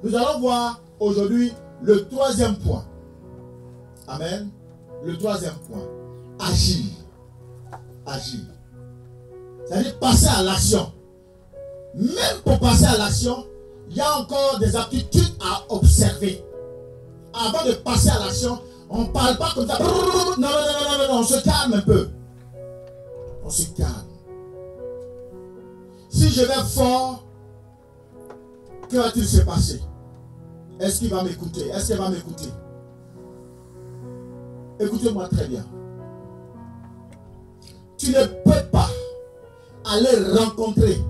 Nous allons voir aujourd'hui le troisième point. Amen. Le troisième point. Agir. Agir. C'est-à-dire passer à l'action. Même pour passer à l'action, il y a encore des aptitudes à observer. Avant de passer à l'action, on ne parle pas comme ça. Non, on se calme un peu. On se calme. Si je vais fort, que va-t-il se passer? Est-ce qu'il va m'écouter? Est-ce qu'elle va m'écouter? Écoutez-moi très bien. Tu ne peux pas aller rencontrer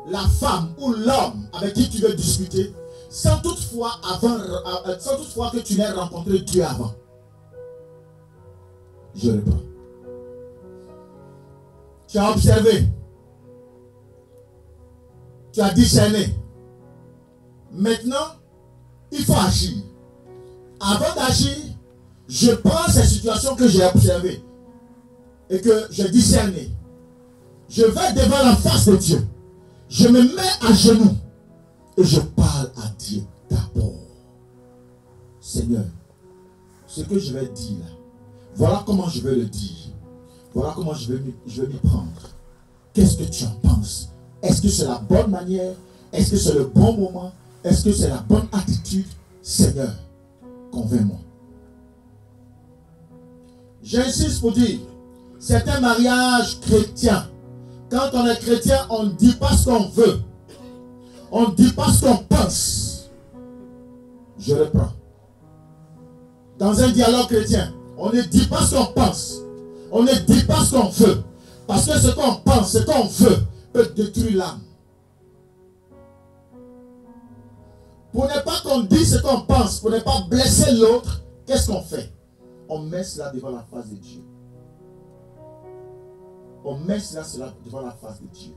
la femme ou l'homme avec qui tu veux discuter sans toutefois que tu n'aies rencontré Dieu avant. Je reprends. Tu as observé. Tu as discerné. Maintenant, il faut agir. Avant d'agir, je prends ces situations que j'ai observées et que j'ai discernées. Je vais devant la face de Dieu. Je me mets à genoux et je parle à Dieu d'abord. Seigneur, ce que je vais dire là, voilà comment je vais le dire. Voilà comment je vais m'y prendre. Qu'est-ce que tu en penses? Est-ce que c'est la bonne manière? Est-ce que c'est le bon moment? Est-ce que c'est la bonne attitude? Seigneur, convainc-moi. J'insiste pour dire, c'est un mariage chrétien. Quand on est chrétien, on ne dit pas ce qu'on veut. On ne dit pas ce qu'on pense. Je reprends. Dans un dialogue chrétien, on ne dit pas ce qu'on pense. On ne dit pas ce qu'on veut. Parce que ce qu'on pense, ce qu'on veut, peut détruire l'âme. Pour ne pas qu'on dise ce qu'on pense, pour ne pas blesser l'autre, qu'est-ce qu'on fait? On met cela devant la face de Dieu. On met cela devant la face de Dieu.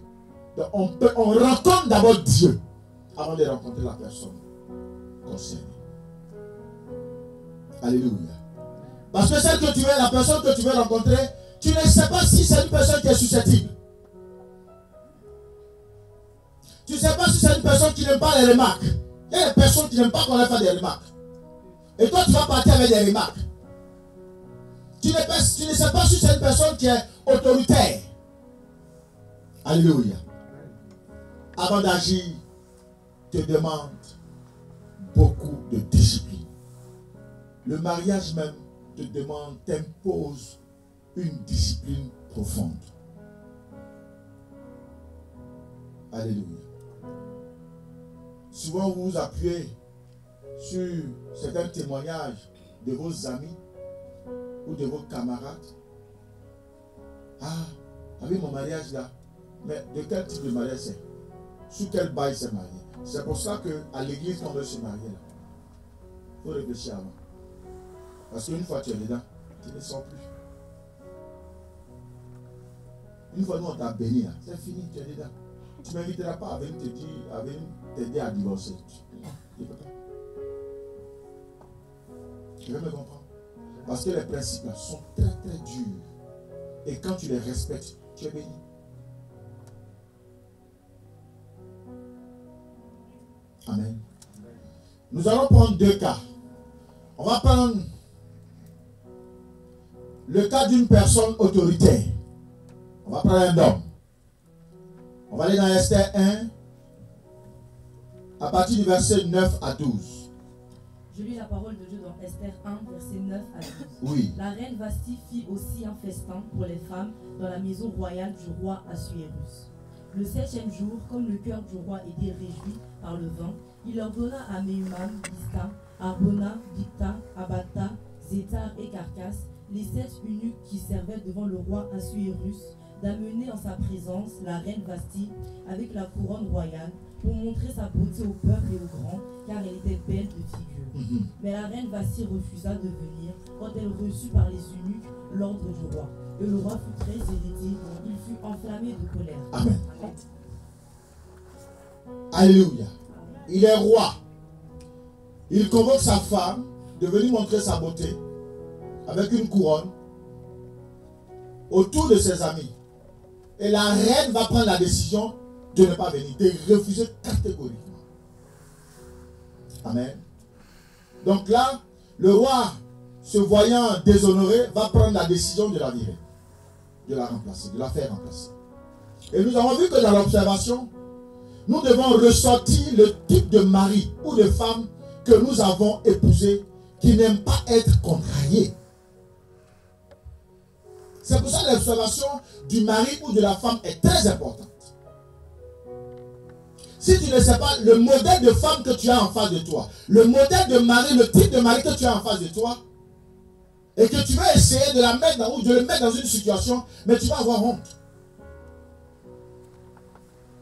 Donc on rencontre d'abord Dieu avant de rencontrer la personne concernée. Alléluia. Parce que la personne que tu veux rencontrer, tu ne sais pas si c'est une personne qui est susceptible. Tu ne sais pas si c'est une personne qui n'aime pas les remarques. Il y a des personnes qui n'aiment pas qu'on leur fasse des remarques. Et toi, tu vas partir avec des remarques. Tu ne sais pas si c'est une personne qui est autoritaire. Alléluia. Avant d'agir, te demande beaucoup de discipline. Le mariage même te demande, t'impose une discipline profonde. Alléluia. Souvent vous vous appuyez sur certains témoignages de vos amis ou de vos camarades. Ah, avec mon mariage là, mais de quel type de mariage c'est? Sous quel bail c'est marié? C'est pour ça qu'à l'église, on veut se marier là. Il faut réfléchir avant. Parce qu'une fois tu es dedans, tu ne sors plus. Une fois nous on t'a béni là, c'est fini, tu es dedans. Tu ne m'inviteras pas à venir t'aider à divorcer. Tu veux me comprendre? Parce que les principes là sont très très durs. Et quand tu les respectes, tu es béni. Amen. Nous allons prendre deux cas. On va prendre le cas d'une personne autoritaire. On va prendre un homme. On va aller dans Esther 1, à partir du verset 9 à 12. Je lis la parole de Dieu dans Esther 1, verset 9 à 12. Oui. La reine Vasti fit aussi un festin pour les femmes dans la maison royale du roi Assuérus. Le 7e jour, comme le cœur du roi était réjoui par le vin, il ordonna à Mehuman, Bista, Arbona, Bicta, Abata, Zétar et Carcasse, les 7 eunuques qui servaient devant le roi Assuérus, d'amener en sa présence la reine Vasti avec la couronne royale pour montrer sa beauté au peuple et aux grands, car elle était belle de figure. Mais la reine Vasti refusa de venir quand elle reçut par les eunuques l'ordre du roi. Et le roi fut très irrité, il fut enflammé de colère. Amen. Alléluia. Il est roi. Il convoque sa femme de venir montrer sa beauté avec une couronne autour de ses amis. Et la reine va prendre la décision de ne pas venir, de refuser catégoriquement. Amen. Donc là, le roi, se voyant déshonoré, va prendre la décision de la virer, de la remplacer, de la faire remplacer. Et nous avons vu que dans l'observation, nous devons ressortir le type de mari ou de femme que nous avons épousé qui n'aime pas être contrarié. C'est pour ça que l'observation du mari ou de la femme est très importante. Si tu ne sais pas le modèle de femme que tu as en face de toi, le modèle de mari, le type de mari que tu as en face de toi, et que tu vas essayer de la mettre dans, ou de le mettre dans une situation, mais tu vas avoir honte.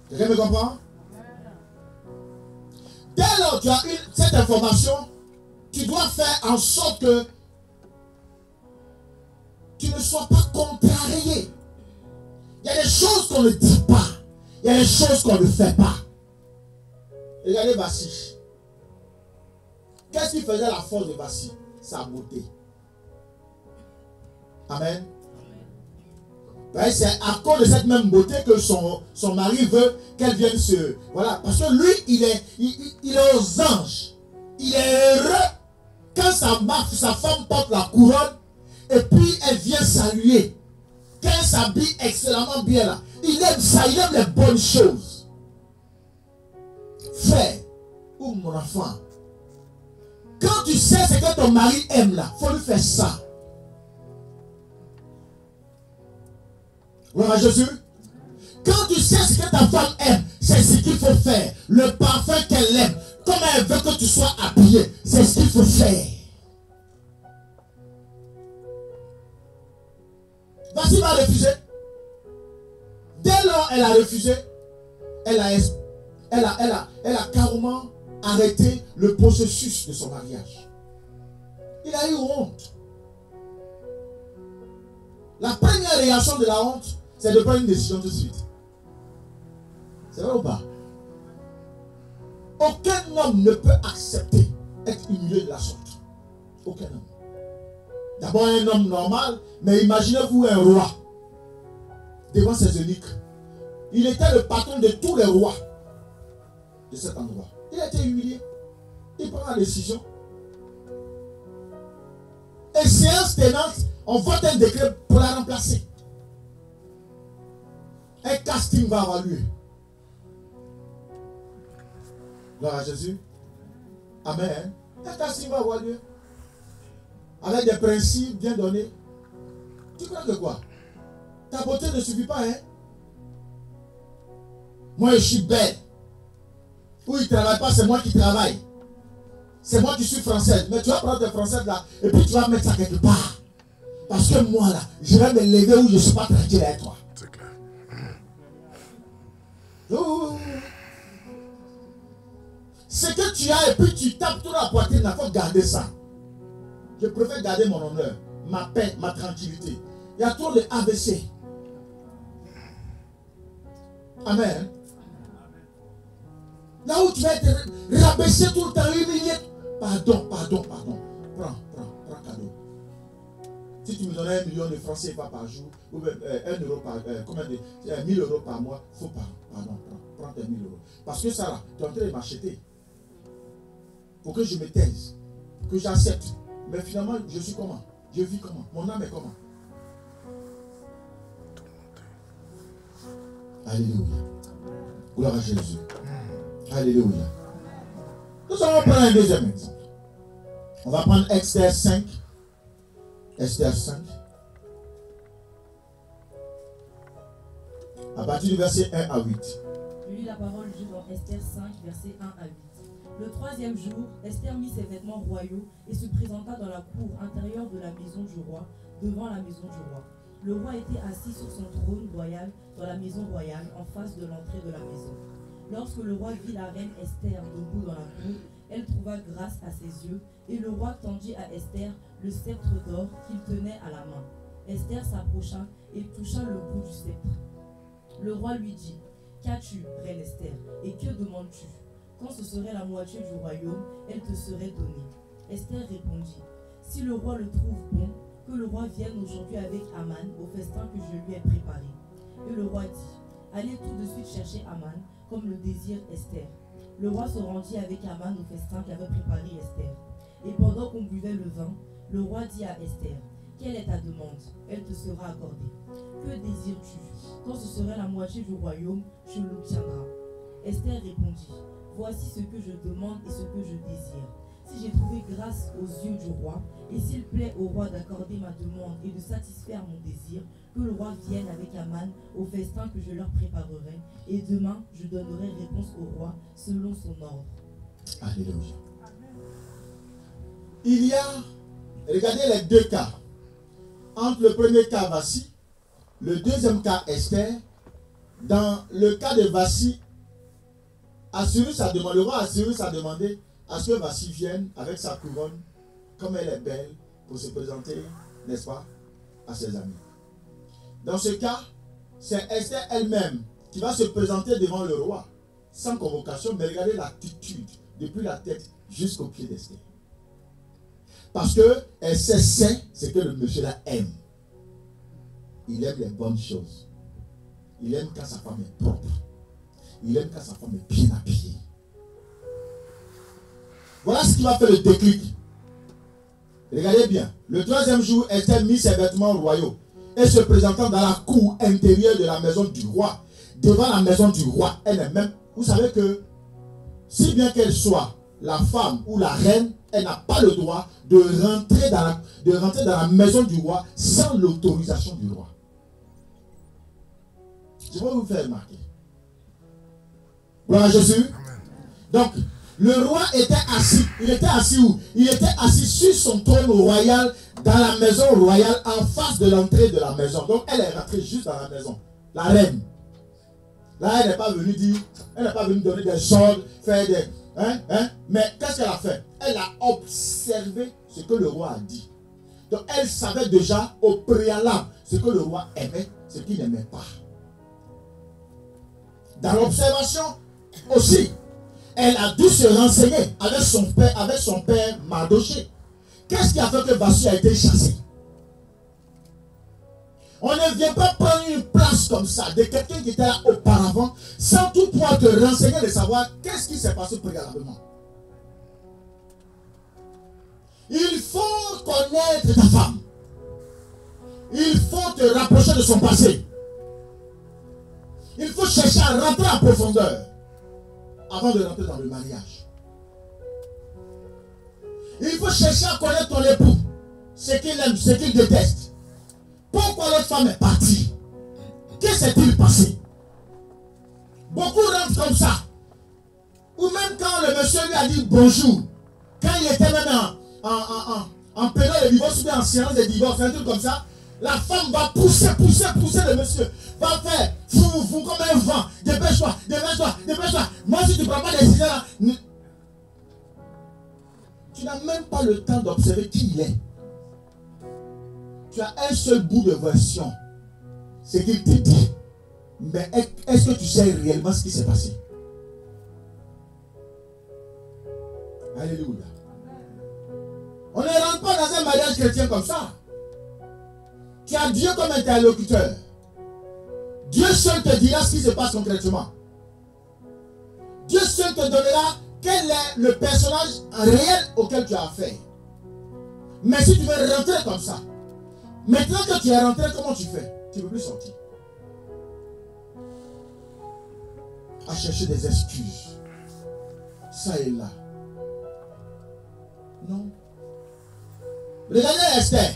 Quelqu'un me comprend? Dès lors que tu as eu cette information, tu dois faire en sorte que tu ne sois pas contrarié. Il y a des choses qu'on ne dit pas. Il y a des choses qu'on ne fait pas. Regardez Vassi. Qu'est-ce qui faisait la force de Vassi? Sa beauté. Amen. C'est à cause de cette même beauté que son mari veut qu'elle vienne se... Voilà. Parce que lui, il est aux anges. Il est heureux quand sa femme porte la couronne et puis elle vient saluer. Qu'elle s'habille excellemment bien là. Il aime ça, il aime les bonnes choses. Frère, ou mon enfant, quand tu sais ce que ton mari aime là, il faut lui faire ça. Gloire à Jésus. Quand tu sais ce que ta femme aime, c'est ce qu'il faut faire. Le parfum qu'elle aime, comment elle veut que tu sois habillé, c'est ce qu'il faut faire. Vassi va refuser. Dès lors elle a refusé, elle a carrément arrêté le processus de son mariage. Il a eu honte. La première réaction de la honte, c'est de prendre une décision tout de suite. C'est vrai ou pas? Aucun homme ne peut accepter être humilié de la sorte. Aucun homme. D'abord un homme normal, mais imaginez-vous un roi devant ses eunuques. Il était le patron de tous les rois de cet endroit. Il a été humilié. Il prend la décision. Et séance tenante, on vote un décret pour la remplacer. Un casting va avoir lieu. Gloire à Jésus. Amen. Un casting va avoir lieu. Avec des principes bien donnés. Tu crois que quoi? Ta beauté ne suffit pas, hein? Moi, je suis belle. Ou il ne travaille pas, c'est moi qui travaille. C'est moi qui suis française. Mais tu vas prendre tes françaises là, et puis tu vas mettre ça quelque part. Parce que moi là, je vais me lever où je ne suis pas tranquille avec toi. C'est clair. Oh. Ce que tu as, et puis tu tapes toute la poitrine, il faut garder ça. Je préfère garder mon honneur, ma paix, ma tranquillité. Il y a trop de AVC. Amen. Là où tu vas être rabaissé tout le temps, humilié. Pardon. Prends cadeau. Si tu me donnais 1 million de francs CFA par jour, ou 1 euro par, 1000 euros par mois, il faut pas. Pardon, prends tes 1000 euros. Parce que ça là, tu es en train de m'acheter. Pour que je me taise, que j'accepte. Mais finalement, je suis comment? Je vis comment? Mon âme est comment? Alléluia. Gloire à Jésus. Alléluia. Nous allons prendre un deuxième exemple. On va prendre Esther 5. Esther 5. À partir du verset 1 à 8. Je lis la parole de Dieu dans Esther 5, versets 1 à 8. Le 3e jour, Esther mit ses vêtements royaux et se présenta dans la cour intérieure de la maison du roi, devant la maison du roi. Le roi était assis sur son trône royal dans la maison royale, en face de l'entrée de la maison. Lorsque le roi vit la reine Esther debout dans la cour, elle trouva grâce à ses yeux, et le roi tendit à Esther le sceptre d'or qu'il tenait à la main. Esther s'approcha et toucha le bout du sceptre. Le roi lui dit: Qu'as-tu, reine Esther, et que demandes-tu? Quand ce serait la moitié du royaume, elle te serait donnée. Esther répondit: Si le roi le trouve bon, que le roi vienne aujourd'hui avec Aman au festin que je lui ai préparé. Et le roi dit: Allez tout de suite chercher Aman, comme le désire Esther. Le roi se rendit avec Aman au festin qu'avait préparé Esther. Et pendant qu'on buvait le vin, le roi dit à Esther, « Quelle est ta demande? Elle te sera accordée. Que désires-tu? Quand ce serait la moitié du royaume, je l'obtiendrai. » Esther répondit, « Voici ce que je demande et ce que je désire. Si j'ai trouvé grâce aux yeux du roi, et s'il plaît au roi d'accorder ma demande et de satisfaire mon désir, que le roi vienne avec Aman au festin que je leur préparerai, et demain je donnerai réponse au roi selon son ordre. » Alléluia. Il y a, regardez les deux cas. Entre le premier cas, Vassi, le deuxième cas, Esther. Dans le cas de Vassi, le roi Assyrus a demandé à ce que Vassi vienne avec sa couronne, comme elle est belle, pour se présenter, n'est-ce pas, à ses amis. Dans ce cas, c'est Esther elle-même qui va se présenter devant le roi, sans convocation, mais regardez l'attitude, depuis la tête jusqu'au pied d'Esther. Parce qu'elle sait ce que le monsieur-là aime. Il aime les bonnes choses. Il aime quand sa femme est propre. Il aime quand sa femme est bien habillée. Voilà ce qui va faire le déclic. Regardez bien. Le troisième jour, Esther mit ses vêtements royaux et se présentant dans la cour intérieure de la maison du roi. Devant la maison du roi, elle est même. Vous savez que, si bien qu'elle soit la femme ou la reine, elle n'a pas le droit de rentrer dans la maison du roi sans l'autorisation du roi. Je vais vous faire remarquer. Gloire à Jésus. Donc, le roi était assis. Il était assis où? Il était assis sur son trône royal dans la maison royale en face de l'entrée de la maison. Donc, elle est rentrée juste dans la maison. La reine. Là, elle n'est pas venue dire, elle n'est pas venue donner des ordres, faire des... Mais qu'est-ce qu'elle a fait? Elle a observé ce que le roi a dit. Donc elle savait déjà au préalable ce que le roi aimait, ce qu'il n'aimait pas. Dans l'observation aussi, elle a dû se renseigner avec son père Mardoché. Qu'est-ce qui a fait que Vassi a été chassé? On ne vient pas prendre une place comme ça de quelqu'un qui était là auparavant sans tout pouvoir te renseigner de savoir qu'est-ce qui s'est passé préalablement. Il faut connaître ta femme. Il faut te rapprocher de son passé. Il faut chercher à rentrer en profondeur avant de rentrer dans le mariage. Il faut chercher à connaître ton époux, ce qu'il aime, ce qu'il déteste. Pourquoi l'autre femme est partie? Que s'est-il passé? Beaucoup rentrent comme ça. Ou même quand le monsieur lui a dit bonjour, quand il était même en période de divorce ou bien en séance de divorce, un truc comme ça, la femme va pousser le monsieur. Va faire fou comme un vent. Dépêche-toi. Moi, si tu ne prends pas des décisions là, tu n'as même pas le temps d'observer qui il est. Tu as un seul bout de version. C'est qu'il te dit. Mais est-ce que tu sais réellement ce qui s'est passé? Alléluia. On ne rentre pas dans un mariage chrétien comme ça. Tu as Dieu comme interlocuteur. Dieu seul te dira ce qui se passe concrètement. Dieu seul te donnera quel est le personnage réel auquel tu as affaire. Mais si tu veux rentrer comme ça, maintenant que tu es rentré, comment tu fais? Tu ne peux plus sortir. À chercher des excuses. Ça et là. Non. Regardez Esther.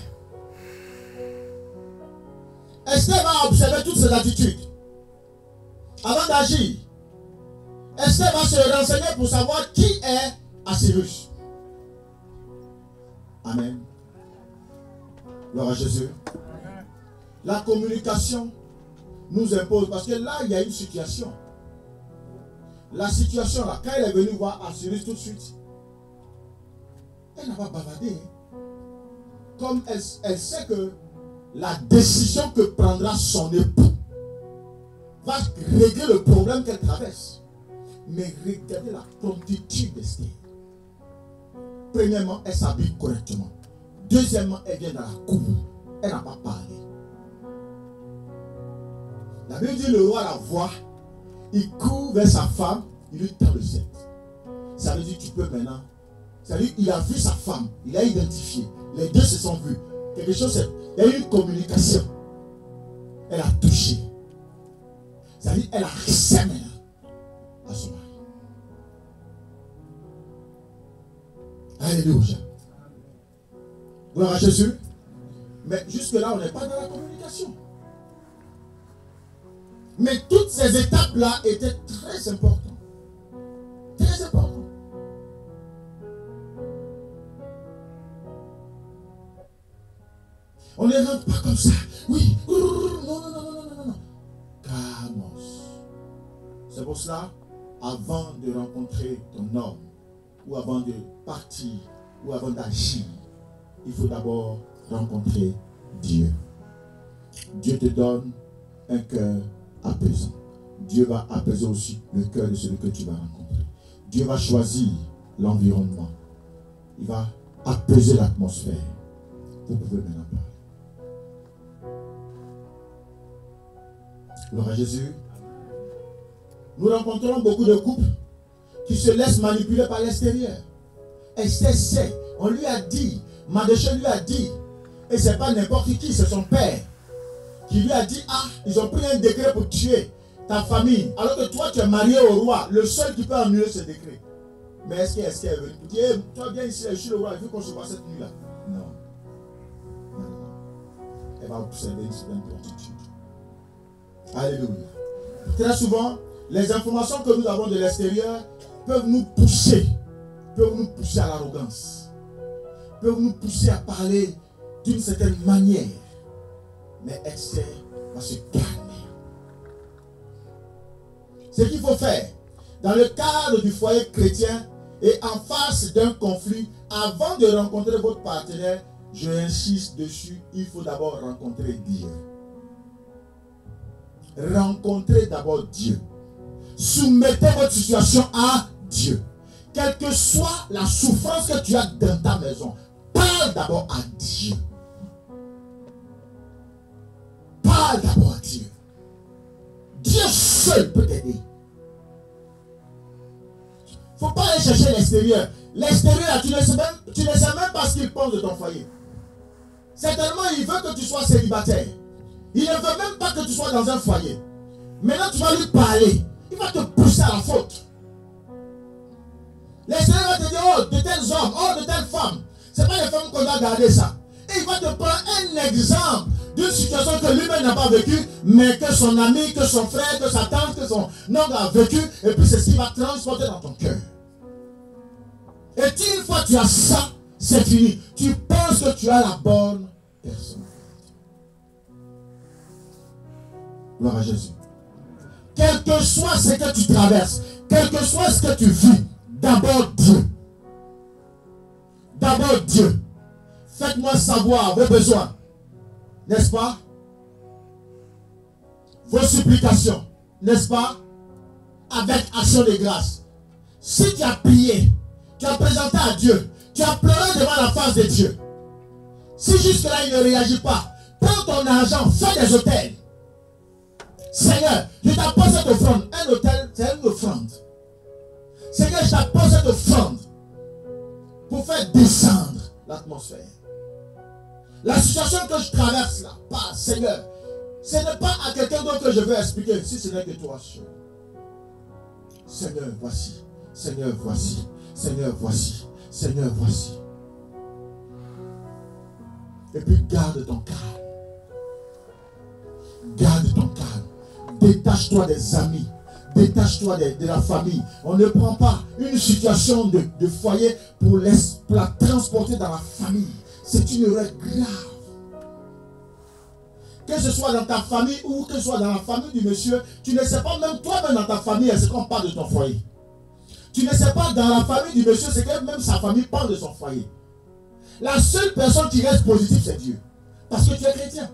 Esther va observer toutes ses attitudes. Avant d'agir, Esther va se renseigner pour savoir qui est Assyrus. Amen. Gloire à Jésus. La communication nous impose, parce que là, il y a une situation. La situation là, quand elle est venue voir Assyrus tout de suite, elle n'a pas bavardé. Comme elle sait que la décision que prendra son époux va régler le problème qu'elle traverse. Mais regardez la promptitude d'Esther. Premièrement, elle s'habille correctement. Deuxièmement, elle vient dans la cour. Elle n'a pas parlé. La Bible dit le roi la voit. Il court vers sa femme. Il lui tend le sceptre. ça veut dire que tu peux maintenant. Ça veut dire qu'il a vu sa femme, il a identifié. Les deux se sont vus. Quelque chose, il y a eu une communication. Elle a touché. Ça veut dire qu'elle a accès maintenant à son mari. Alléluia. Gloire à Jésus. Mais jusque-là, on n'est pas dans la communication. Mais toutes ces étapes-là étaient très importantes. Très importantes. On ne rentre pas comme ça. Oui. Non. Calmos. C'est pour cela, avant de rencontrer ton homme, ou avant de partir, ou avant d'agir, il faut d'abord rencontrer Dieu. Dieu te donne un cœur apaisant. Dieu va apaiser aussi le cœur de celui que tu vas rencontrer. Dieu va choisir l'environnement. Il va apaiser l'atmosphère. Vous pouvez maintenant parler. Gloire à Jésus. Nous rencontrons beaucoup de couples qui se laissent manipuler par l'extérieur. Esther sait, on lui a dit, Mardochée lui a dit, et c'est pas n'importe qui, c'est son père, qui lui a dit, ah, ils ont pris un décret pour tuer ta famille, alors que toi tu es marié au roi, le seul qui peut annuler ce décret. Mais est-ce qu'Esther est venue pour dire, toi viens ici, je suis le roi, il faut qu'on se passe cette nuit-là? Non. Elle va observer une certaine prostitution. Alléluia. Très souvent, les informations que nous avons de l'extérieur peuvent nous pousser à l'arrogance, peuvent nous pousser à parler d'une certaine manière. Mais Esther va se calmer. Ce qu'il faut faire, dans le cadre du foyer chrétien et en face d'un conflit, avant de rencontrer votre partenaire, je insiste dessus, il faut d'abord rencontrer Dieu. Rencontrez d'abord Dieu. Soumettez votre situation à Dieu. Quelle que soit la souffrance que tu as dans ta maison, parle d'abord à Dieu. Parle d'abord à Dieu. Dieu seul peut t'aider. Il ne faut pas aller chercher l'extérieur. L'extérieur, tu ne sais même pas ce qu'il pense de ton foyer. Certainement, il veut que tu sois célibataire. Il ne veut même pas que tu sois dans un foyer. Maintenant, tu vas lui parler. Il va te pousser à la faute. L'extérieur va te dire, oh, de tels hommes, oh, de telles femmes. Ce n'est pas les femmes qu'on doit garder ça. Et il va te prendre un exemple d'une situation que lui-même n'a pas vécue, mais que son ami, que son frère, que sa tante, que son oncle a vécu. Et puis c'est ce qui va transporter dans ton cœur. Et une fois que tu as ça, c'est fini. Tu penses que tu as la bonne personne. Gloire à Jésus. Quel que soit ce que tu traverses, quel que soit ce que tu vis, d'abord Dieu. D'abord Dieu. Faites-moi savoir vos besoins. N'est-ce pas? Vos supplications. N'est-ce pas? Avec action de grâce. Si tu as prié, tu as présenté à Dieu, tu as pleuré devant la face de Dieu. Si jusque-là il ne réagit pas, prends ton argent, fais des hôtels. Seigneur, je t'apporte cette offrande. Un hôtel, c'est une offrande. Seigneur, je t'apporte cette offrande pour faire descendre l'atmosphère. La situation que je traverse là, pas Seigneur, ce n'est pas à quelqu'un d'autre que je veux expliquer, si ce n'est que toi seul. Seigneur, voici. Seigneur, voici. Seigneur, voici. Seigneur, voici. Et puis garde ton calme. Garde ton calme. Détache-toi des amis. Détache-toi de la famille. On ne prend pas une situation de foyer pour la transporter dans la famille. C'est une erreur grave. Que ce soit dans ta famille ou que ce soit dans la famille du monsieur, tu ne sais pas même toi-même dans ta famille ce qu'on parle de ton foyer. Tu ne sais pas dans la famille du monsieur ce que même sa famille parle de son foyer. La seule personne qui reste positive, c'est Dieu. Parce que tu es chrétien.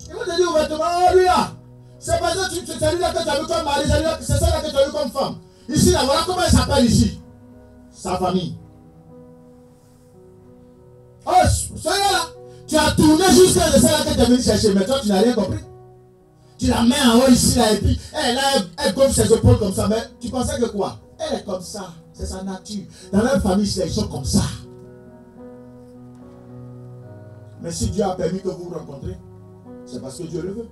Il va te dire ouvertement, oh lui là, c'est pas ça, c'est celui-là que tu as vu comme mari, c'est celle-là que tu as vu comme femme. Ici, là, voilà comment elle s'appelle ici. Sa famille. Oh, celui-là, tu as tourné jusqu'à celle-là que tu es venu chercher, mais toi, tu n'as rien compris. Tu la mets en haut ici, là, et puis elle gonfle ses épaules comme ça. Mais tu pensais que quoi? Elle est comme ça. C'est sa nature. Dans leur famille, ils sont comme ça. Mais si Dieu a permis que vous vous rencontrez, c'est parce que Dieu le veut.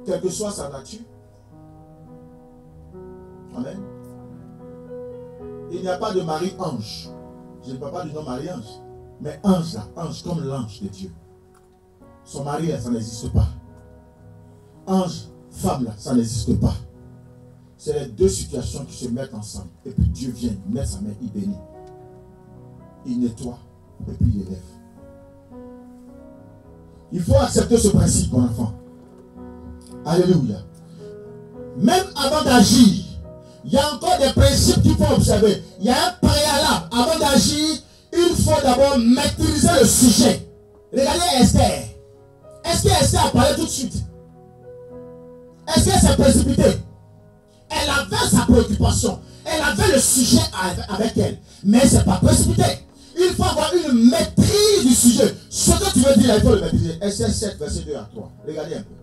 Quelle que soit sa nature. Amen. Il n'y a pas de mari ange. Je ne parle pas du nom Marie-Ange. Mais ange là, ange comme l'ange de Dieu. Son mari là, ça n'existe pas. Ange, femme là, ça n'existe pas. C'est les deux situations qui se mettent ensemble. Et puis Dieu vient, il met sa main, il bénit. Il nettoie, et puis il élève. Il faut accepter ce principe, mon enfant. Alléluia. Même avant d'agir, il y a encore des principes qu'il faut observer. Il y a un préalable. Avant d'agir, il faut d'abord maîtriser le sujet. Regardez Esther. Est-ce que Esther a parlé tout de suite? Est-ce qu'elle s'est précipitée? Elle avait sa préoccupation. Elle avait le sujet avec elle. Mais elle ne s'est pas précipitée. Il faut avoir une maîtrise du sujet. Ce que tu veux dire, il faut le maîtriser. Esther 7, verset 2 à 3. Regardez un peu.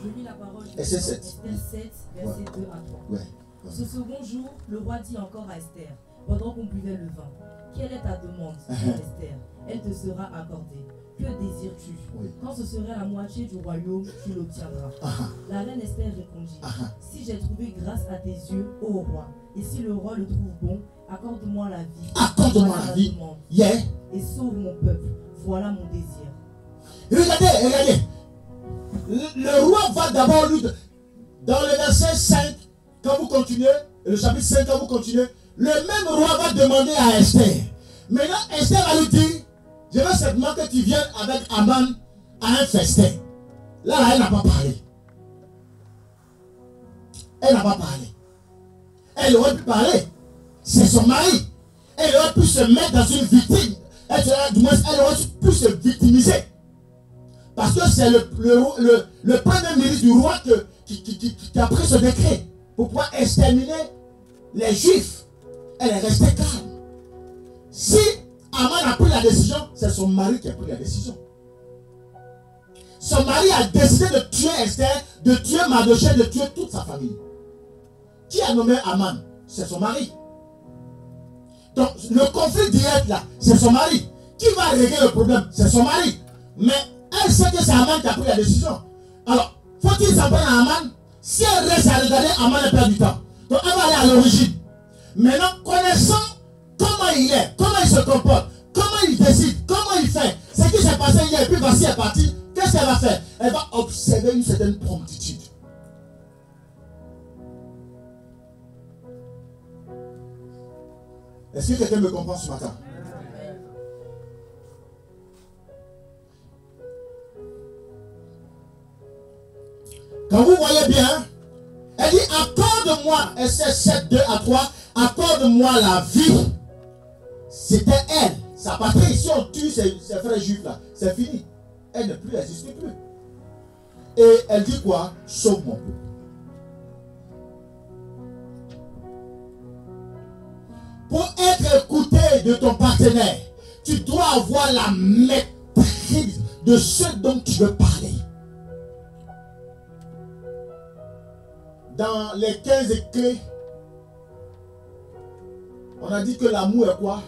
Je lis la parole de Esther Esther 7. 7, verset 2 à 3. Ouais. Ce second jour, le roi dit encore à Esther, pendant qu'on buvait le vin, quelle est ta demande, Esther? Elle te sera accordée. Que désires-tu? Oui. Quand ce serait la moitié du royaume, tu l'obtiendras. La reine Esther répondit, si j'ai trouvé grâce à tes yeux, ô roi, et si le roi le trouve bon, accorde-moi la vie. Accorde-moi la vie. Yeah. Et sauve mon peuple. Voilà mon désir. Regardez. Le roi va d'abord lui... Dans le verset 5, quand vous continuez, le chapitre 5, quand vous continuez, le même roi va demander à Esther. Maintenant, Esther va lui dire, je veux simplement que tu viennes avec Aman à un festin. Là, elle n'a pas parlé. Elle n'a pas parlé. Elle aurait pu parler. C'est son mari. Elle aurait pu se mettre dans une victime. Elle aurait pu se victimiser. Parce que c'est le premier ministre du roi qui a pris ce décret pour pouvoir exterminer les Juifs. Elle est restée calme. Si Aman a pris la décision, c'est son mari qui a pris la décision. Son mari a décidé de tuer Esther, de tuer Mardochée, de tuer toute sa famille. Qui a nommé Aman? C'est son mari. Donc le conflit direct là, c'est son mari. Qui va régler le problème? C'est son mari. Mais elle sait que c'est Aman qui a pris la décision. Alors, faut-il s'en prendre à Aman? Si elle reste à regarder, Aman, elle perd du temps. Donc elle va aller à l'origine. Maintenant, connaissant comment il est, comment il se comporte, comment il décide, comment il fait, ce qui s'est passé hier, et puis voici elle est partie, qu'est-ce qu'elle va faire? Elle va observer une certaine promptitude. Est-ce que quelqu'un me comprend ce matin? Quand vous voyez bien, elle dit accorde-moi, Esther 7, 2 à 3, accorde-moi la vie. C'était elle, sa patrie. Si on tue ses frères juifs là, c'est fini. Elle ne plus, existe plus. Et elle dit quoi? Sauve mon peuple. Pour être écouté de ton partenaire, tu dois avoir la maîtrise de ce dont tu veux parler. Dans les 15 clés, on a dit que l'amour est quoi?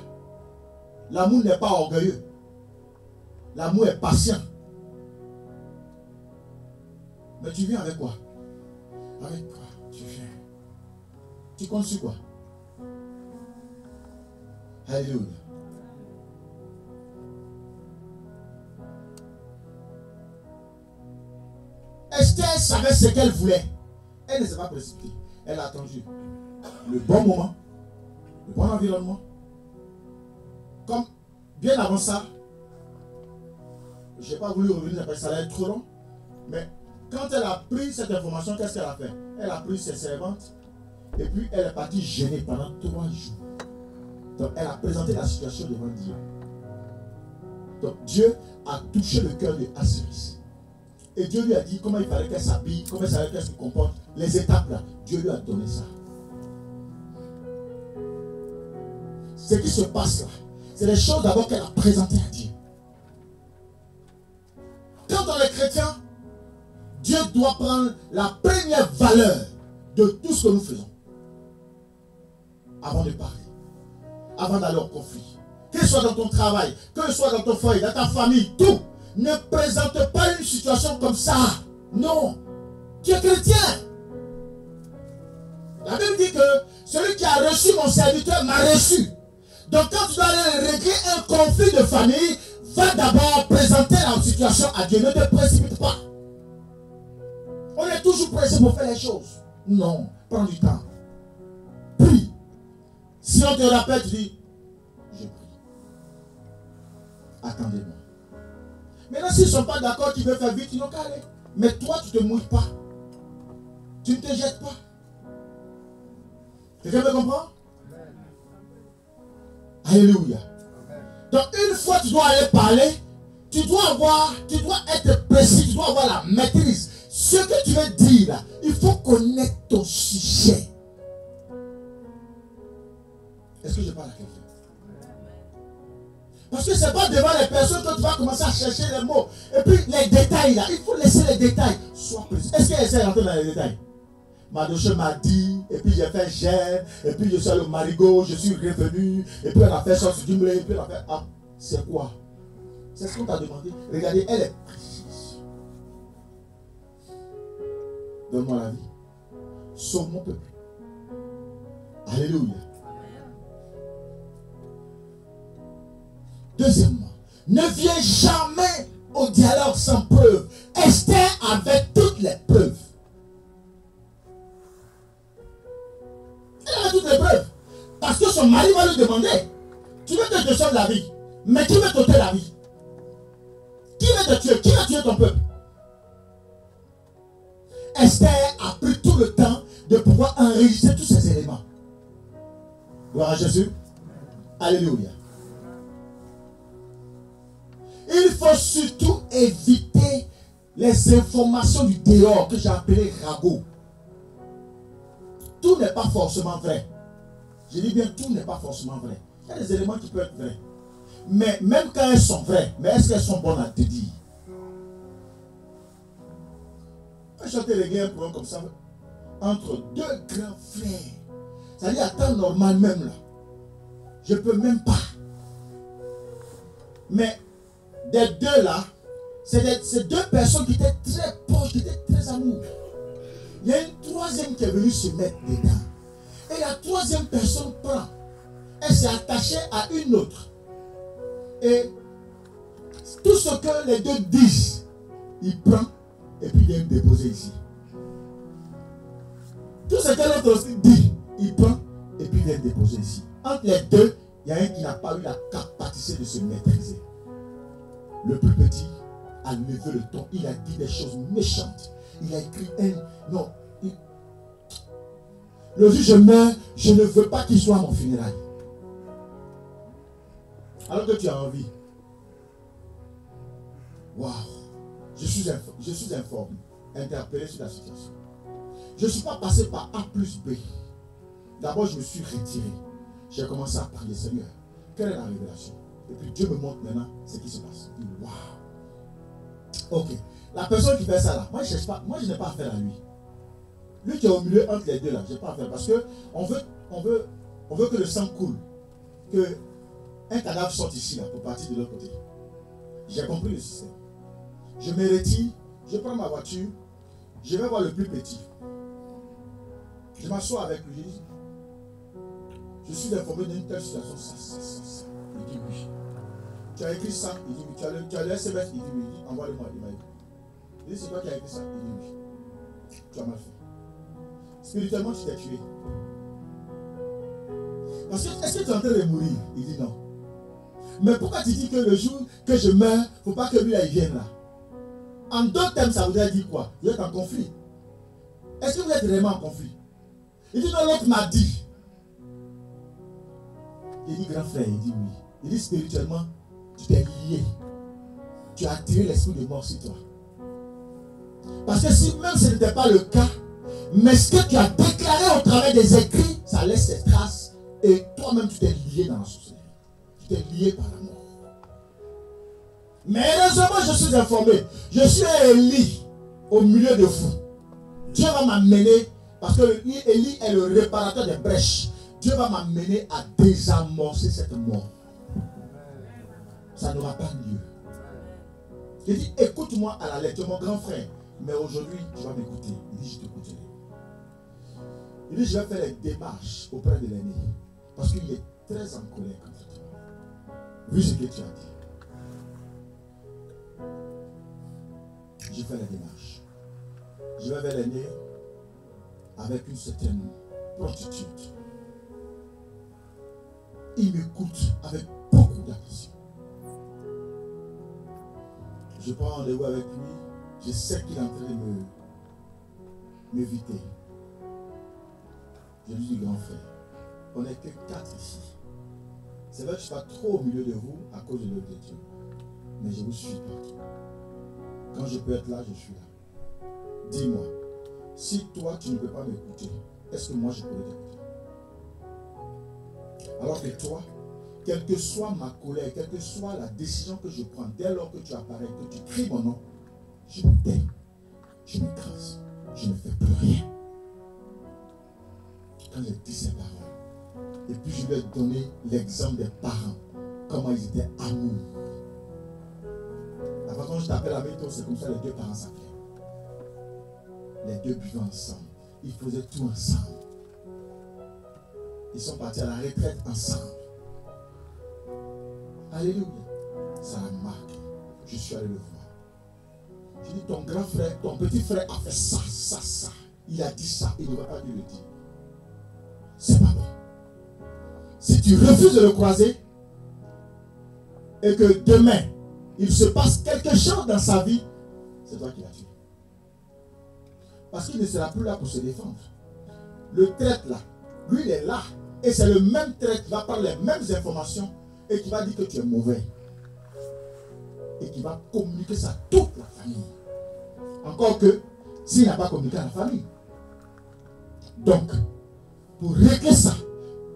L'amour n'est pas orgueilleux. L'amour est patient. Mais tu viens avec quoi? Avec quoi tu viens? Tu comptes sur quoi? Alléluia. Esther savait ce qu'elle voulait. Elle ne s'est pas précipitée. Elle a attendu le bon moment, le bon environnement. Comme bien avant ça, je n'ai pas voulu revenir après, ça allait être trop long. Mais quand elle a pris cette information, qu'est-ce qu'elle a fait? Elle a pris ses servantes et puis elle est partie gênée pendant 3 jours. Donc elle a présenté la situation devant Dieu. Donc Dieu a touché le cœur de Asiris. Et Dieu lui a dit comment il fallait qu'elle s'habille, comment il fallait qu'elle se comporte. Les étapes là, Dieu lui a donné ça. Ce qui se passe là, c'est les choses d'abord qu'elle a présentées à Dieu. Quand on est chrétien, doit prendre la première valeur de tout ce que nous faisons. Avant de parler. Avant d'aller au conflit. Que ce soit dans ton travail, que ce soit dans ton foyer, dans ta famille, tout. Ne présente pas une situation comme ça. Non. Tu es chrétien. La Bible dit que celui qui a reçu mon serviteur m'a reçu. Donc quand tu dois aller régler un conflit de famille, va d'abord présenter la situation à Dieu. Ne te précipite pas. On est toujours pressé pour faire les choses. Non, prends du temps. Prie. Si on te rappelle, tu dis, je prie. Attendez-moi. Maintenant, s'ils ne sont pas d'accord, tu veux faire vite, ils n'ont qu'à aller. Mais toi, tu ne te mouilles pas. Tu ne te jettes pas. Quelqu'un me comprend? Alléluia. Donc, une fois que tu dois aller parler, tu dois être précis, tu dois avoir la maîtrise. Ce que tu veux dire, là, il faut connaître ton sujet. Est-ce que je parle à quelqu'un? Parce que ce n'est pas devant les personnes que tu vas commencer à chercher les mots. Et puis les détails là, il faut laisser les détails. Sois précis. Est-ce qu'elle essaie d'entrer dans les détails? Madoche m'a dit, et puis j'ai fait gêne, et puis je suis allé au Marigot, je suis revenu, et puis on a fait sauce du blé, et puis on a fait. Ah, c'est quoi? C'est ce qu'on t'a demandé. Regardez, elle est précise. Donne-moi la vie. Sauve mon peuple. Alléluia. Deuxièmement, ne viens jamais au dialogue sans preuve. Esther avait toutes les preuves. Elle avait toutes les preuves. Parce que son mari va lui demander, tu veux que je te sauve la vie, mais qui veut t'ôter la vie? Qui veut te tuer? Qui va tuer ton peuple? Esther a pris tout le temps de pouvoir enregistrer tous ces éléments. Gloire à Jésus. Alléluia. Il faut surtout éviter les informations du dehors que j'ai appelé ragot. Tout n'est pas forcément vrai. Je dis bien, tout n'est pas forcément vrai. Il y a des éléments qui peuvent être vrais. Mais même quand elles sont vraies, mais est-ce qu'elles sont bonnes à te dire? Quand je réglé un problème comme ça, entre deux grands frères, c'est-à-dire à temps normal même là, je ne peux même pas. Mais des deux là, c'est deux personnes qui étaient très proches, qui étaient très amoureux. Il y a une troisième qui est venue se mettre dedans. Et la troisième personne prend. Elle s'est attachée à une autre. Et tout ce que les deux disent, il prend et puis il vient me déposer ici. Tout ce que l'autre aussi dit, il prend et puis il vient me déposer ici. Entre les deux, il y a un qui n'a pas eu la capacité de se maîtriser. Le plus petit a levé le ton. Il a dit des choses méchantes. Il a écrit un... Non. Le jour où je meurs, je ne veux pas qu'il soit à mon funérail. Alors que tu as envie. Waouh. Je suis informé, interpellé sur la situation. Je ne suis pas passé par A plus B. D'abord, je me suis retiré. J'ai commencé à prier, Seigneur, quelle est la révélation? Et puis Dieu me montre maintenant ce qui se passe. Waouh. Ok. La personne qui fait ça là, moi je n'ai pas affaire à lui. Lui qui est au milieu entre les deux là, je n'ai pas affaire. Parce que on veut que le sang coule. Que un cadavre sorte ici là pour partir de l'autre côté. J'ai compris le système. Je me retire, je prends ma voiture, je vais voir le plus petit. Je m'assois avec lui. Je suis informé d'une telle situation, ça. Il dit oui. Tu as écrit ça? Il dit oui. Tu as le SMS? Il dit oui. Il dit envoie-le-moi. Il dit c'est toi qui as écrit ça? Il dit oui. Tu as mal fait. Spirituellement, tu t'es tué. Parce que est-ce que tu es en train de mourir? Il dit non. Mais pourquoi tu dis que le jour que je meurs, il ne faut pas que lui il vienne là? En d'autres termes, ça voudrait dire quoi? Vous êtes en conflit. Est-ce que vous êtes vraiment en conflit? Il dit non, l'autre m'a dit. Il dit grand frère, il dit oui. Il dit spirituellement, tu t'es lié. Tu as attiré l'esprit de mort sur toi. Parce que si même ce n'était pas le cas, mais ce que tu as déclaré au travers des écrits, ça laisse ses traces. Et toi-même, tu t'es lié dans la sorcellerie. Tu t'es lié par la mort. Mais heureusement, je suis informé. Je suis un Élie. au milieu de vous. Dieu va m'amener, parce que Élie est le réparateur des brèches. Dieu va m'amener à désamorcer cette mort. Ça n'aura pas lieu. Il dit, écoute-moi à la lettre, tu es mon grand frère. Mais aujourd'hui, tu vas m'écouter. Il dit, je t'écouterai. Il dit, je vais faire les démarches auprès de l'aîné. Parce qu'il est très en colère contre toi. Vu ce que tu as dit. Je fais les démarches. Je vais vers l'aîné avec une certaine promptitude. Il m'écoute avec beaucoup d'attention. Je prends rendez-vous avec lui. Je sais qu'il est en train de m'éviter. Je lui dis, grand frère, on n'est que 4 ici. C'est vrai que je ne suis pas trop au milieu de vous à cause de l'œuvre de Dieu. Mais je vous suis partout. Quand je peux être là, je suis là. Dis-moi, si toi tu ne peux pas m'écouter, est-ce que moi je pourrais t'écouter? Alors que toi, quelle que soit ma colère, quelle que soit la décision que je prends, dès lors que tu apparais, que tu cries mon nom, je me tais, je m'écrase, je ne fais plus rien. Quand j'ai dit ces paroles, et puis je lui ai donné l'exemple des parents, comment ils étaient amoureux. La façon dont je t'appelle à Méto, c'est comme ça les deux parents s'appelaient. Les deux buvaient ensemble. Ils faisaient tout ensemble. Ils sont partis à la retraite ensemble. Alléluia. Ça a marqué. Je suis allé le voir. Je dis, ton grand frère, ton petit frère a fait ça, ça, ça. Il a dit ça. Il ne va pas dû le dire. C'est pas bon. Si tu refuses de le croiser et que demain, il se passe quelque chose dans sa vie, c'est toi qui l'as tué. Parce qu'il ne sera plus là pour se défendre. Le traître là, lui il est là. Et c'est le même traître qui va prendre les mêmes informations et qui va dire que tu es mauvais. Et qui va communiquer ça à toute la famille. Encore que, s'il n'a pas communiqué à la famille. Donc, pour régler ça,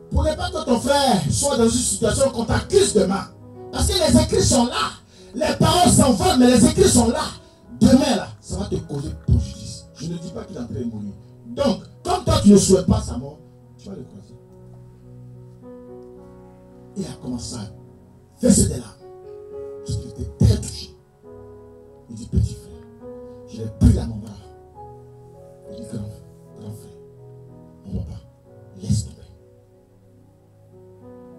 pour ne pas que ton frère soit dans une situation qu'on t'accuse demain. Parce que les écrits sont là. Les paroles s'envolent, mais les écrits sont là. Demain, là, ça va te causer préjudice. Je ne dis pas qu'il est en train de mourir. Donc, comme toi, tu ne souhaites pas sa mort, tu vas le croiser. Il a commencé à verser des larmes. Parce qu'il était très touché. Il dit, petit frère, je l'ai pris à mon bras. Il dit, grand frère, mon papa, laisse tomber.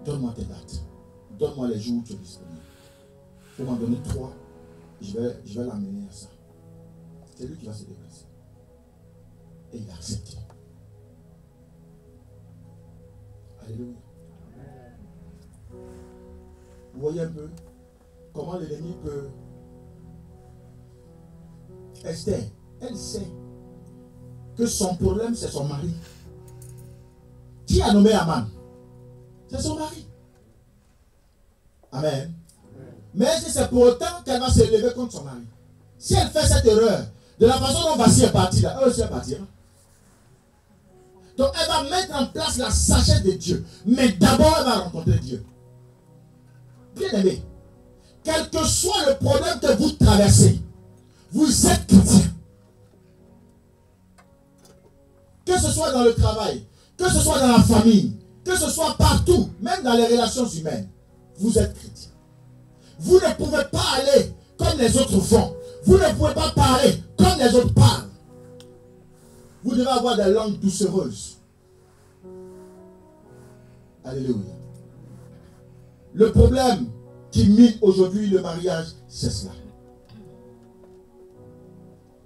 Donne-moi tes dates. Donne-moi les jours où tu es disponible. Il faut m'en donner 3. Je vais l'amener à ça. C'est lui qui va se déplacer. Et il a accepté. Alléluia. Vous voyez un peu comment l'ennemi peut... Esther, elle sait que son problème c'est son mari. Qui a nommé Aman? C'est son mari. Amen. Mais c'est pour autant qu'elle va se lever contre son mari. Si elle fait cette erreur, de la façon dont Vassi est parti là, elle aussi elle partira. Donc elle va mettre en place la sagesse de Dieu. Mais d'abord elle va rencontrer Dieu. Bien aimé, quel que soit le problème que vous traversez, vous êtes chrétien. Que ce soit dans le travail, que ce soit dans la famille, que ce soit partout, même dans les relations humaines, vous êtes chrétien. Vous ne pouvez pas aller comme les autres font. Vous ne pouvez pas parler comme les autres parlent. Vous devez avoir des langues doucereuses. Alléluia. Le problème qui mine aujourd'hui le mariage, c'est cela.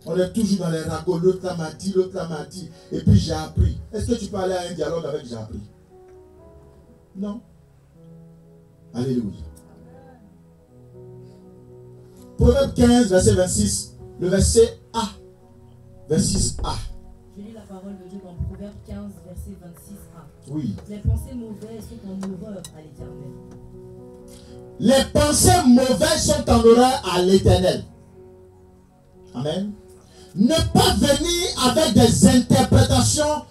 On est toujours dans les ragots. L'autre là m'a dit, l'autre là m'a dit. Et puis j'ai appris. Est-ce que tu peux aller à un dialogue avec j'ai appris? Non. Alléluia. Proverbe 15, verset 26. Le verset A. 26a. Je lis la parole de Dieu dans Proverbe 15, verset 26a. Oui. Les pensées mauvaises sont en horreur à l'Éternel. Les pensées mauvaises sont en horreur à l'Éternel. Amen. Ne pas venir avec des interprétations,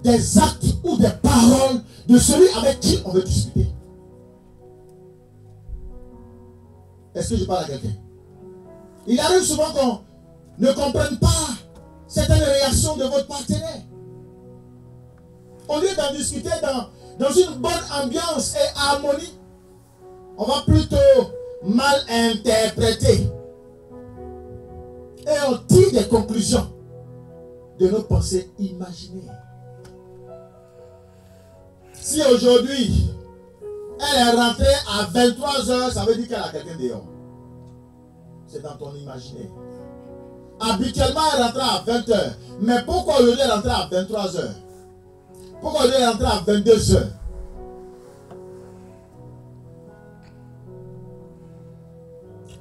des actes ou des paroles de celui avec qui on veut discuter. Est-ce que je parle à quelqu'un? Il arrive souvent ne comprennent pas certaines réactions de votre partenaire. Au lieu d'en discuter dans une bonne ambiance et harmonie, on va plutôt mal interpréter. Et on tire des conclusions de nos pensées imaginaires. Si aujourd'hui, elle est rentrée à 23h, ça veut dire qu'elle a quelqu'un dehors. C'est dans ton imaginaire. Habituellement, elle rentrait à 20h. Mais pourquoi aujourd'hui elle rentrait à 23h? Pourquoi aujourd'hui elle rentrait à 22h?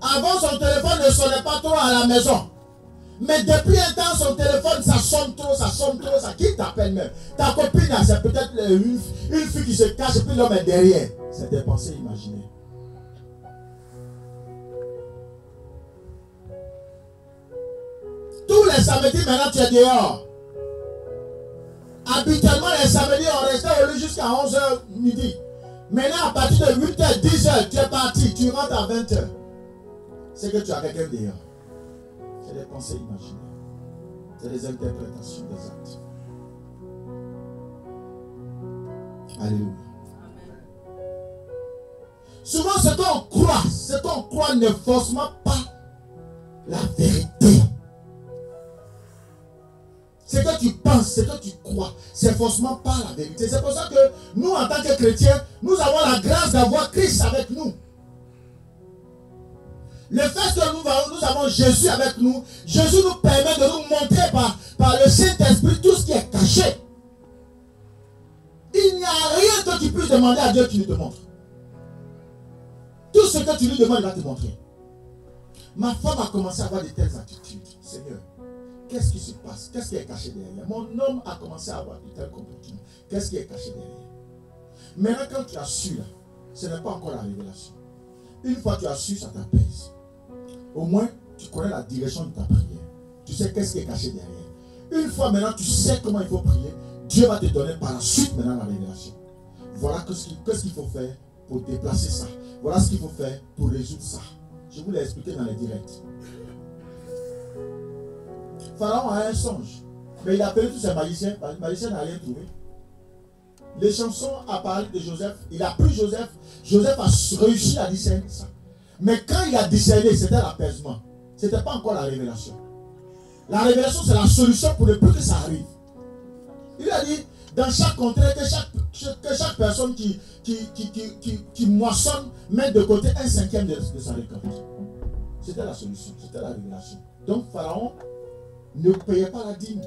Avant, son téléphone ne sonnait pas trop à la maison. Mais depuis un temps, son téléphone, ça sonne trop. Qui t'appelle même? Ta copine, c'est peut-être une fille qui se cache et puis l'homme est derrière. C'est des pensées imaginaires. Tous les samedis, maintenant, tu es dehors. Habituellement, les samedis, on restait au lit jusqu'à 11h midi. Maintenant, à partir de 8h, 10h, tu es parti. Tu rentres à 20h. C'est que tu as quelqu'un dehors. C'est des pensées imaginaires. C'est des interprétations des actes. Alléluia. Souvent, ce qu'on croit n'est forcément pas la vérité. Ce que tu penses, ce que tu crois, c'est forcément pas la vérité. C'est pour ça que nous, en tant que chrétiens, nous avons la grâce d'avoir Christ avec nous. Le fait que nous avons Jésus avec nous, Jésus nous permet de nous montrer par le Saint-Esprit tout ce qui est caché. Il n'y a rien que tu puisses demander à Dieu qui te montre. Tout ce que tu lui demandes, il va te montrer. Ma femme a commencé à avoir de telles attitudes. Seigneur, qu'est-ce qui se passe? Qu'est-ce qui est caché derrière? Mon homme a commencé à avoir de tels comportements. Qu'est-ce qui est caché derrière? Maintenant, quand tu as su, là, ce n'est pas encore la révélation. Une fois que tu as su, ça t'apaise. Au moins, tu connais la direction de ta prière. Tu sais qu'est-ce qui est caché derrière. Une fois maintenant, tu sais comment il faut prier. Dieu va te donner par la suite maintenant la révélation. Voilà qu'est-ce qu'il faut faire pour déplacer ça. Voilà ce qu'il faut faire pour résoudre ça. Je vous l'ai expliqué dans les directs. Pharaon a un songe. Mais il a appelé tous ses magiciens. Le magicien n'a rien trouvé. Les chansons a parlé de Joseph. Il a pris Joseph. Joseph a réussi à discerner ça. Mais quand il a discerné, c'était l'apaisement. Ce n'était pas encore la révélation. La révélation, c'est la solution pour ne plus que ça arrive. Il a dit, dans chaque contrée, que chaque personne qui moissonne mette de côté 1/5 de sa récolte. C'était la solution, c'était la révélation. Donc Pharaon ne payait pas la dîme.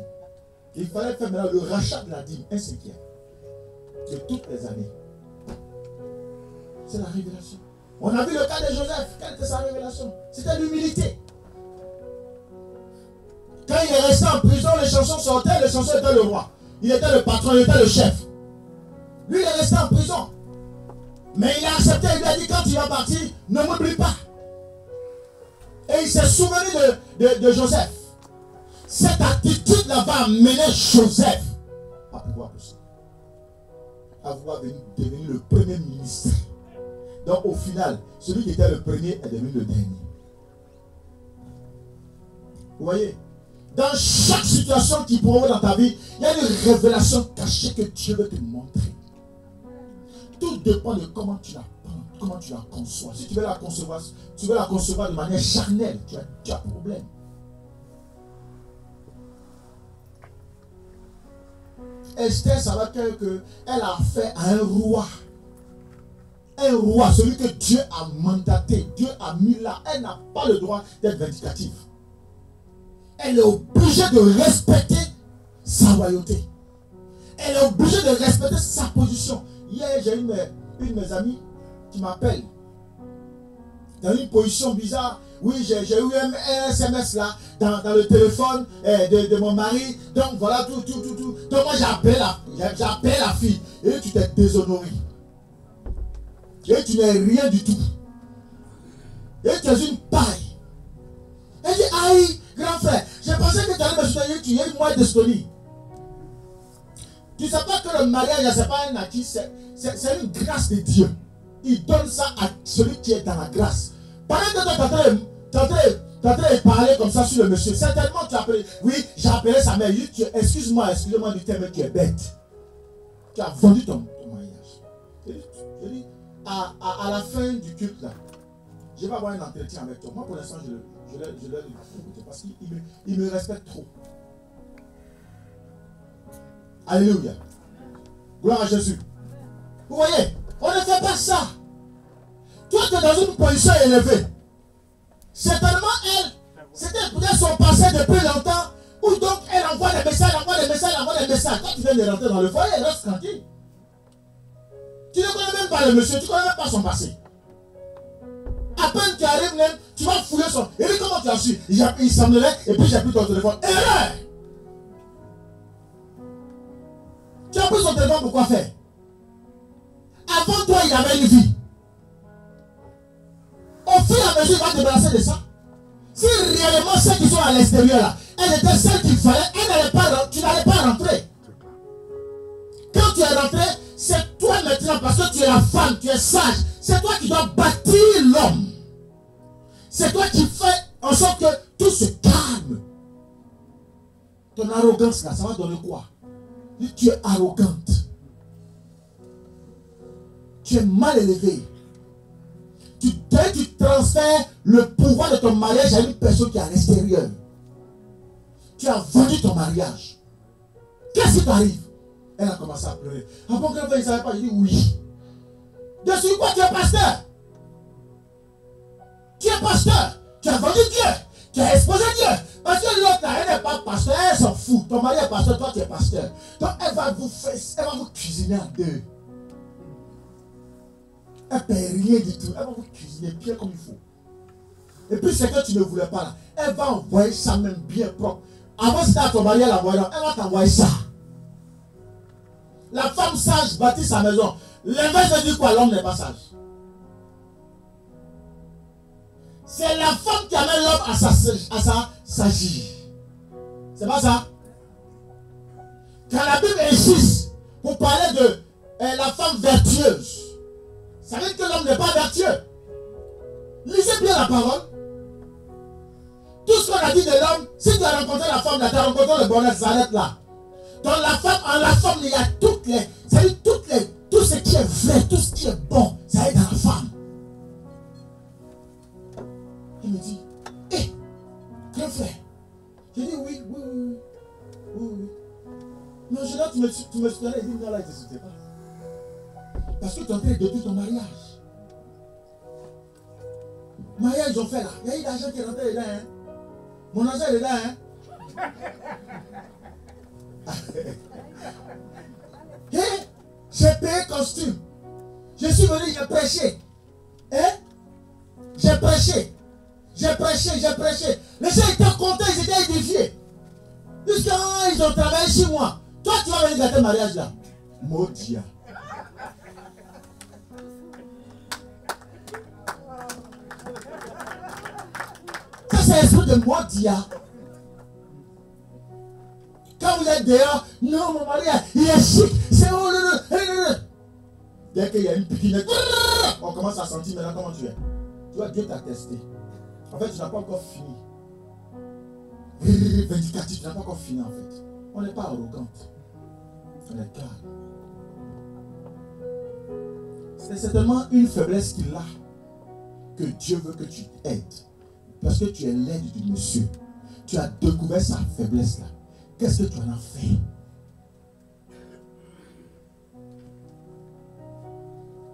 Il fallait faire maintenant le rachat de la dîme, 1/5 de toutes les années. C'est la révélation. On a vu le cas de Joseph. Quelle était sa révélation? C'était l'humilité. Quand il est resté en prison, les chansons sortaient, les chansons étaient le roi. Il était le patron, il était le chef. Lui, il est resté en prison. Mais il a accepté, il lui a dit, quand tu vas partir, ne m'oublie pas. Et il s'est souvenu de Joseph. Cette attitude-là va amener Joseph à pouvoir pousser. À pouvoir devenir le premier ministre. Donc au final, celui qui était le premier est devenu le dernier. Vous voyez? Dans chaque situation qui provoque dans ta vie, il y a une révélation cachée que Dieu veut te montrer. Tout dépend de comment tu la prends, comment tu la conçois. Si tu veux la concevoir de manière charnelle, tu as problème. Esther, ça va dire qu'elle a affaire à un roi. Un roi, celui que Dieu a mandaté, Dieu a mis là. Elle n'a pas le droit d'être vindicative. Elle est obligée de respecter sa royauté. Elle est obligée de respecter sa position. Hier, j'ai une de mes amies qui m'appelle dans une position bizarre. Oui, j'ai eu un SMS là dans le téléphone de mon mari. Donc voilà tout. Donc moi j'ai appelé la fille. Et tu t'es déshonoré. Et tu n'es rien du tout. Et tu es une paille. Elle dit, aïe, grand frère, j'ai pensé que tu allais me soutenir, tu es moi d'estonie. Tu ne sais pas que le mariage, ce n'est pas un acquis, c'est une grâce de Dieu. Il donne ça à celui qui est dans la grâce. Pendant que tu es en train Tu es en train de parler comme ça sur le monsieur. Certainement, tu as appelé. Oui, j'ai appelé sa mère. Excuse-moi, excusez-moi du terme, tu es bête. Tu as vendu ton mariage. Je dis, à la fin du culte, là, je vais avoir un entretien avec toi. Moi, pour l'instant, je l'ai écouté parce qu'il me respecte trop. Alléluia. Gloire à Jésus. Vous voyez, on ne fait pas ça. Toi, tu es dans une position élevée. Certainement, elle, c'était peut-être son passé depuis longtemps, où donc elle envoie des messages. Quand tu viens de rentrer dans le foyer, elle reste tranquille. Tu ne connais même pas le monsieur, tu ne connais même pas son passé. À peine tu arrives même, tu vas fouiller son. Et puis comment tu as su? Il semblerait, et puis j'ai pris ton téléphone. Erreur! Tu as pris son téléphone pour quoi faire? Avant toi, il avait une vie. Au fur et à mesure, il va te débarrasser de ça. Si réellement ceux qui sont à l'extérieur là, elles étaient celles qu'il fallait, tu n'allais pas rentrer. Quand tu es rentré, c'est toi maintenant, parce que tu es la femme, tu es sage. C'est toi qui dois bâtir l'homme. C'est toi qui fais en sorte que tout se calme. Ton arrogance là, ça va donner quoi? Tu es arrogante. Tu es mal élevé. Tu transfères le pouvoir de ton mariage à une personne qui est à l'extérieur. Tu as vendu ton mariage. Qu'est-ce qui t'arrive? Elle a commencé à pleurer. Ah bon, grand-père, il ne savait pas? Il dit oui. De sur quoi tu es pasteur? Tu es pasteur. Tu as vendu Dieu. Tu as exposé Dieu. Parce que l'autre, elle n'est pas pasteur, elle s'en fout. Ton mari est pasteur, toi tu es pasteur. Donc elle va vous cuisiner à deux. Elle ne paie rien du tout. Elle va vous cuisiner bien comme il faut. Et puis c'est que tu ne voulais pas là. Elle va envoyer ça même bien propre. Avant c'était à ton mari, elle va t'envoyer ça. La femme sage bâtit sa maison. L'inverse veut dire quoi? L'homme n'est pas sage. C'est la femme qui amène l'homme à sa sagesse. C'est pas ça? Quand la Bible insiste pour parler de la femme vertueuse, ça veut dire que l'homme n'est pas vertueux. Lisez bien la parole. Tout ce qu'on a dit de l'homme, si tu as rencontré la femme, tu as rencontré le bonheur, ça s'arrête là. Dans la femme, il y a tout ce qui est vrai, tout ce qui est bon, ça est dans la femme. Il me dit, hé, grand frère. J'ai dit oui. Non, je là, tu me soutenais, il dit non, là, il ne te soutenait pas. Parce que tu es en train de détruire ton mariage. Mariage, ils ont fait là. Il y a eu l'argent qui est rentré dedans. Hein. Mon argent est dedans. Hein. Hey, j'ai payé costume. Je suis venu, j'ai prêché. Hein? J'ai prêché. Les gens étaient contents, ils étaient édifiés. Puisqu'ils ont travaillé chez moi. Toi, tu vas venir gâter le mariage là. Maudia. Ça, c'est l'esprit de Maudia. Quand vous êtes dehors, non, mon mari, il est chic. C'est oh, dès qu'il y a une piquinette, on commence à sentir maintenant comment tu es. Tu vois, Dieu t'a testé. En fait, tu n'as pas encore fini. Vindicatif, tu n'as pas encore fini en fait. On n'est pas arrogante. On est calme. C'est certainement une faiblesse qu'il a que Dieu veut que tu aides. Parce que tu es l'aide du monsieur. Tu as découvert sa faiblesse là. Qu'est-ce que tu en as fait?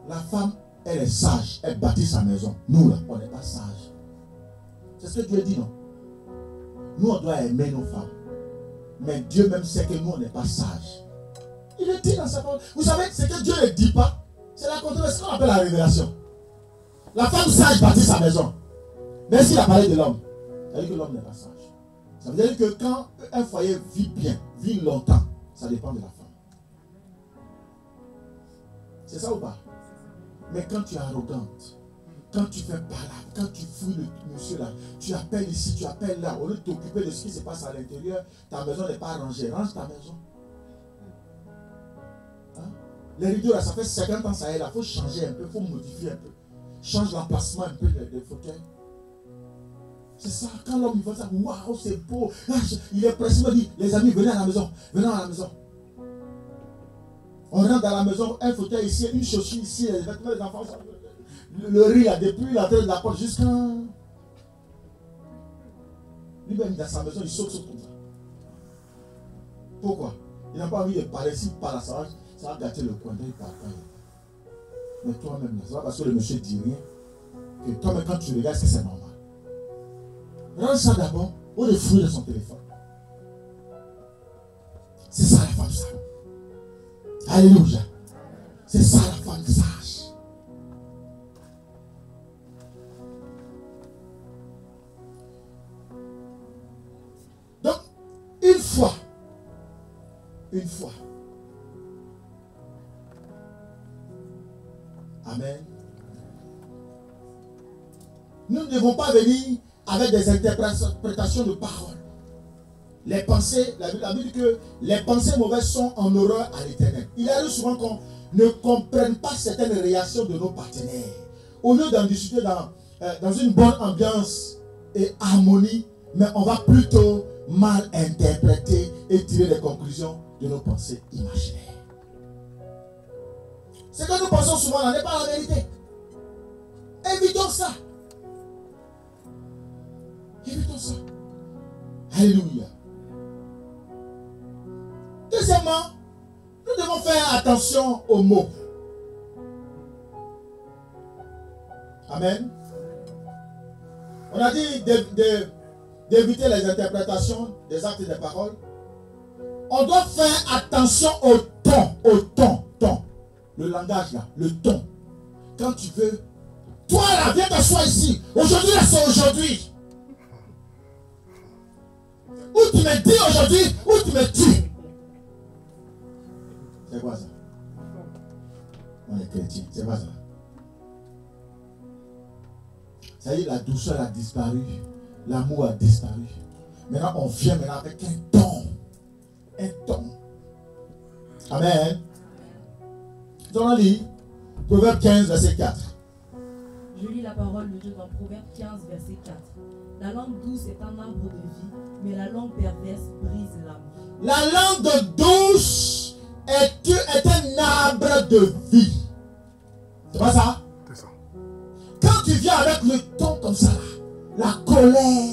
La femme, elle est sage. Elle bâtit sa maison. Nous là, on n'est pas sages. C'est ce que Dieu dit, non? Nous, on doit aimer nos femmes. Mais Dieu même sait que nous, on n'est pas sages. Il le dit dans sa parole. Vous savez, ce que Dieu ne dit pas, c'est la controverse, ce qu'on appelle la révélation. La femme sage bâtit sa maison. Mais s'il a parlé de l'homme, ça veut dire que l'homme n'est pas sage. Ça veut dire que quand un foyer vit bien, vit longtemps, ça dépend de la femme. C'est ça ou pas? Mais quand tu es arrogante, quand tu fais palabre, quand tu fouilles le monsieur là, tu appelles ici, tu appelles là, au lieu de t'occuper de ce qui se passe à l'intérieur, ta maison n'est pas rangée. Range ta maison. Hein? Les rideaux là, ça fait 50 ans ça est là, il faut changer un peu, il faut modifier un peu. Change l'emplacement un peu des fauteuils. C'est ça, quand l'homme voit ça, waouh, c'est beau. Ah, il est pressé, il me dit, les amis, venez à la maison, venez à la maison. On rentre dans la maison, un fauteuil ici, une chaussure ici, les vêtements des enfants, le riz là, depuis l'entrée de la porte jusqu'à... Lui-même dans sa maison, il saute comme ça. Pourquoi? Il n'a pas envie de parler, s'il parle, ça va gâter le coin, il parle pas. Mais toi-même, c'est pas parce que le monsieur dit rien, que toi-même quand tu regardes, c'est normal. Rends ça d'abord au fruit de son téléphone. C'est ça la femme sage. Alléluia. C'est ça la femme sage. Donc, une fois, amen, nous ne devons pas venir avec des interprétations de paroles. Les pensées, la Bible dit que les pensées mauvaises sont en horreur à l'Éternel. Il arrive souvent qu'on ne comprenne pas certaines réactions de nos partenaires. Au lieu d'en discuter dans une bonne ambiance et harmonie, mais on va plutôt mal interpréter et tirer des conclusions de nos pensées imaginaires. Ce que nous pensons souvent n'est pas la vérité. Évitons ça. Évitons ça. Alléluia. Deuxièmement, nous devons faire attention aux mots. Amen. On a dit d'éviter les interprétations des actes et des paroles. On doit faire attention au ton. Le langage là, le ton. Quand tu veux, toi là, viens t'asseoir ici. Aujourd'hui là, c'est aujourd'hui. Ou tu me dis aujourd'hui, ou tu me tues. C'est quoi ça? On est chrétien, c'est quoi ça? Ça y est, la douceur a disparu, l'amour a disparu. Maintenant, on vient maintenant avec un ton. Un ton. Amen. On lit Proverbe 15, verset 4. Je lis la parole de Dieu dans Proverbe 15, verset 4. La langue douce est un arbre de vie, mais la langue perverse brise l'âme. La langue douce est un arbre de vie. C'est pas ça? C'est ça. Quand tu viens avec le ton comme ça, la colère,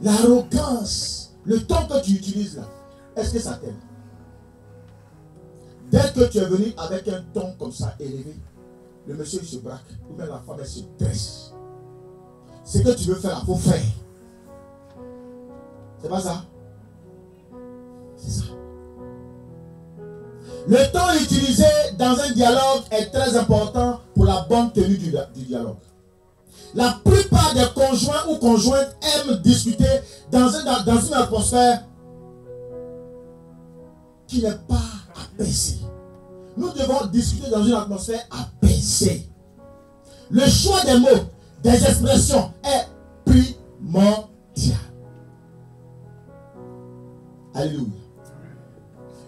l'arrogance, le ton que tu utilises là, est-ce que ça t'aide? Dès que tu es venu avec un ton comme ça élevé, le monsieur il se braque, ou bien la femme elle se dresse. Ce que tu veux faire, il faut faire. C'est pas ça? C'est ça. Le temps utilisé dans un dialogue est très important pour la bonne tenue du dialogue. La plupart des conjoints ou conjointes aiment discuter dans une atmosphère qui n'est pas apaisée. Nous devons discuter dans une atmosphère apaisée. Le choix des mots, des expressions est primordial. Alléluia.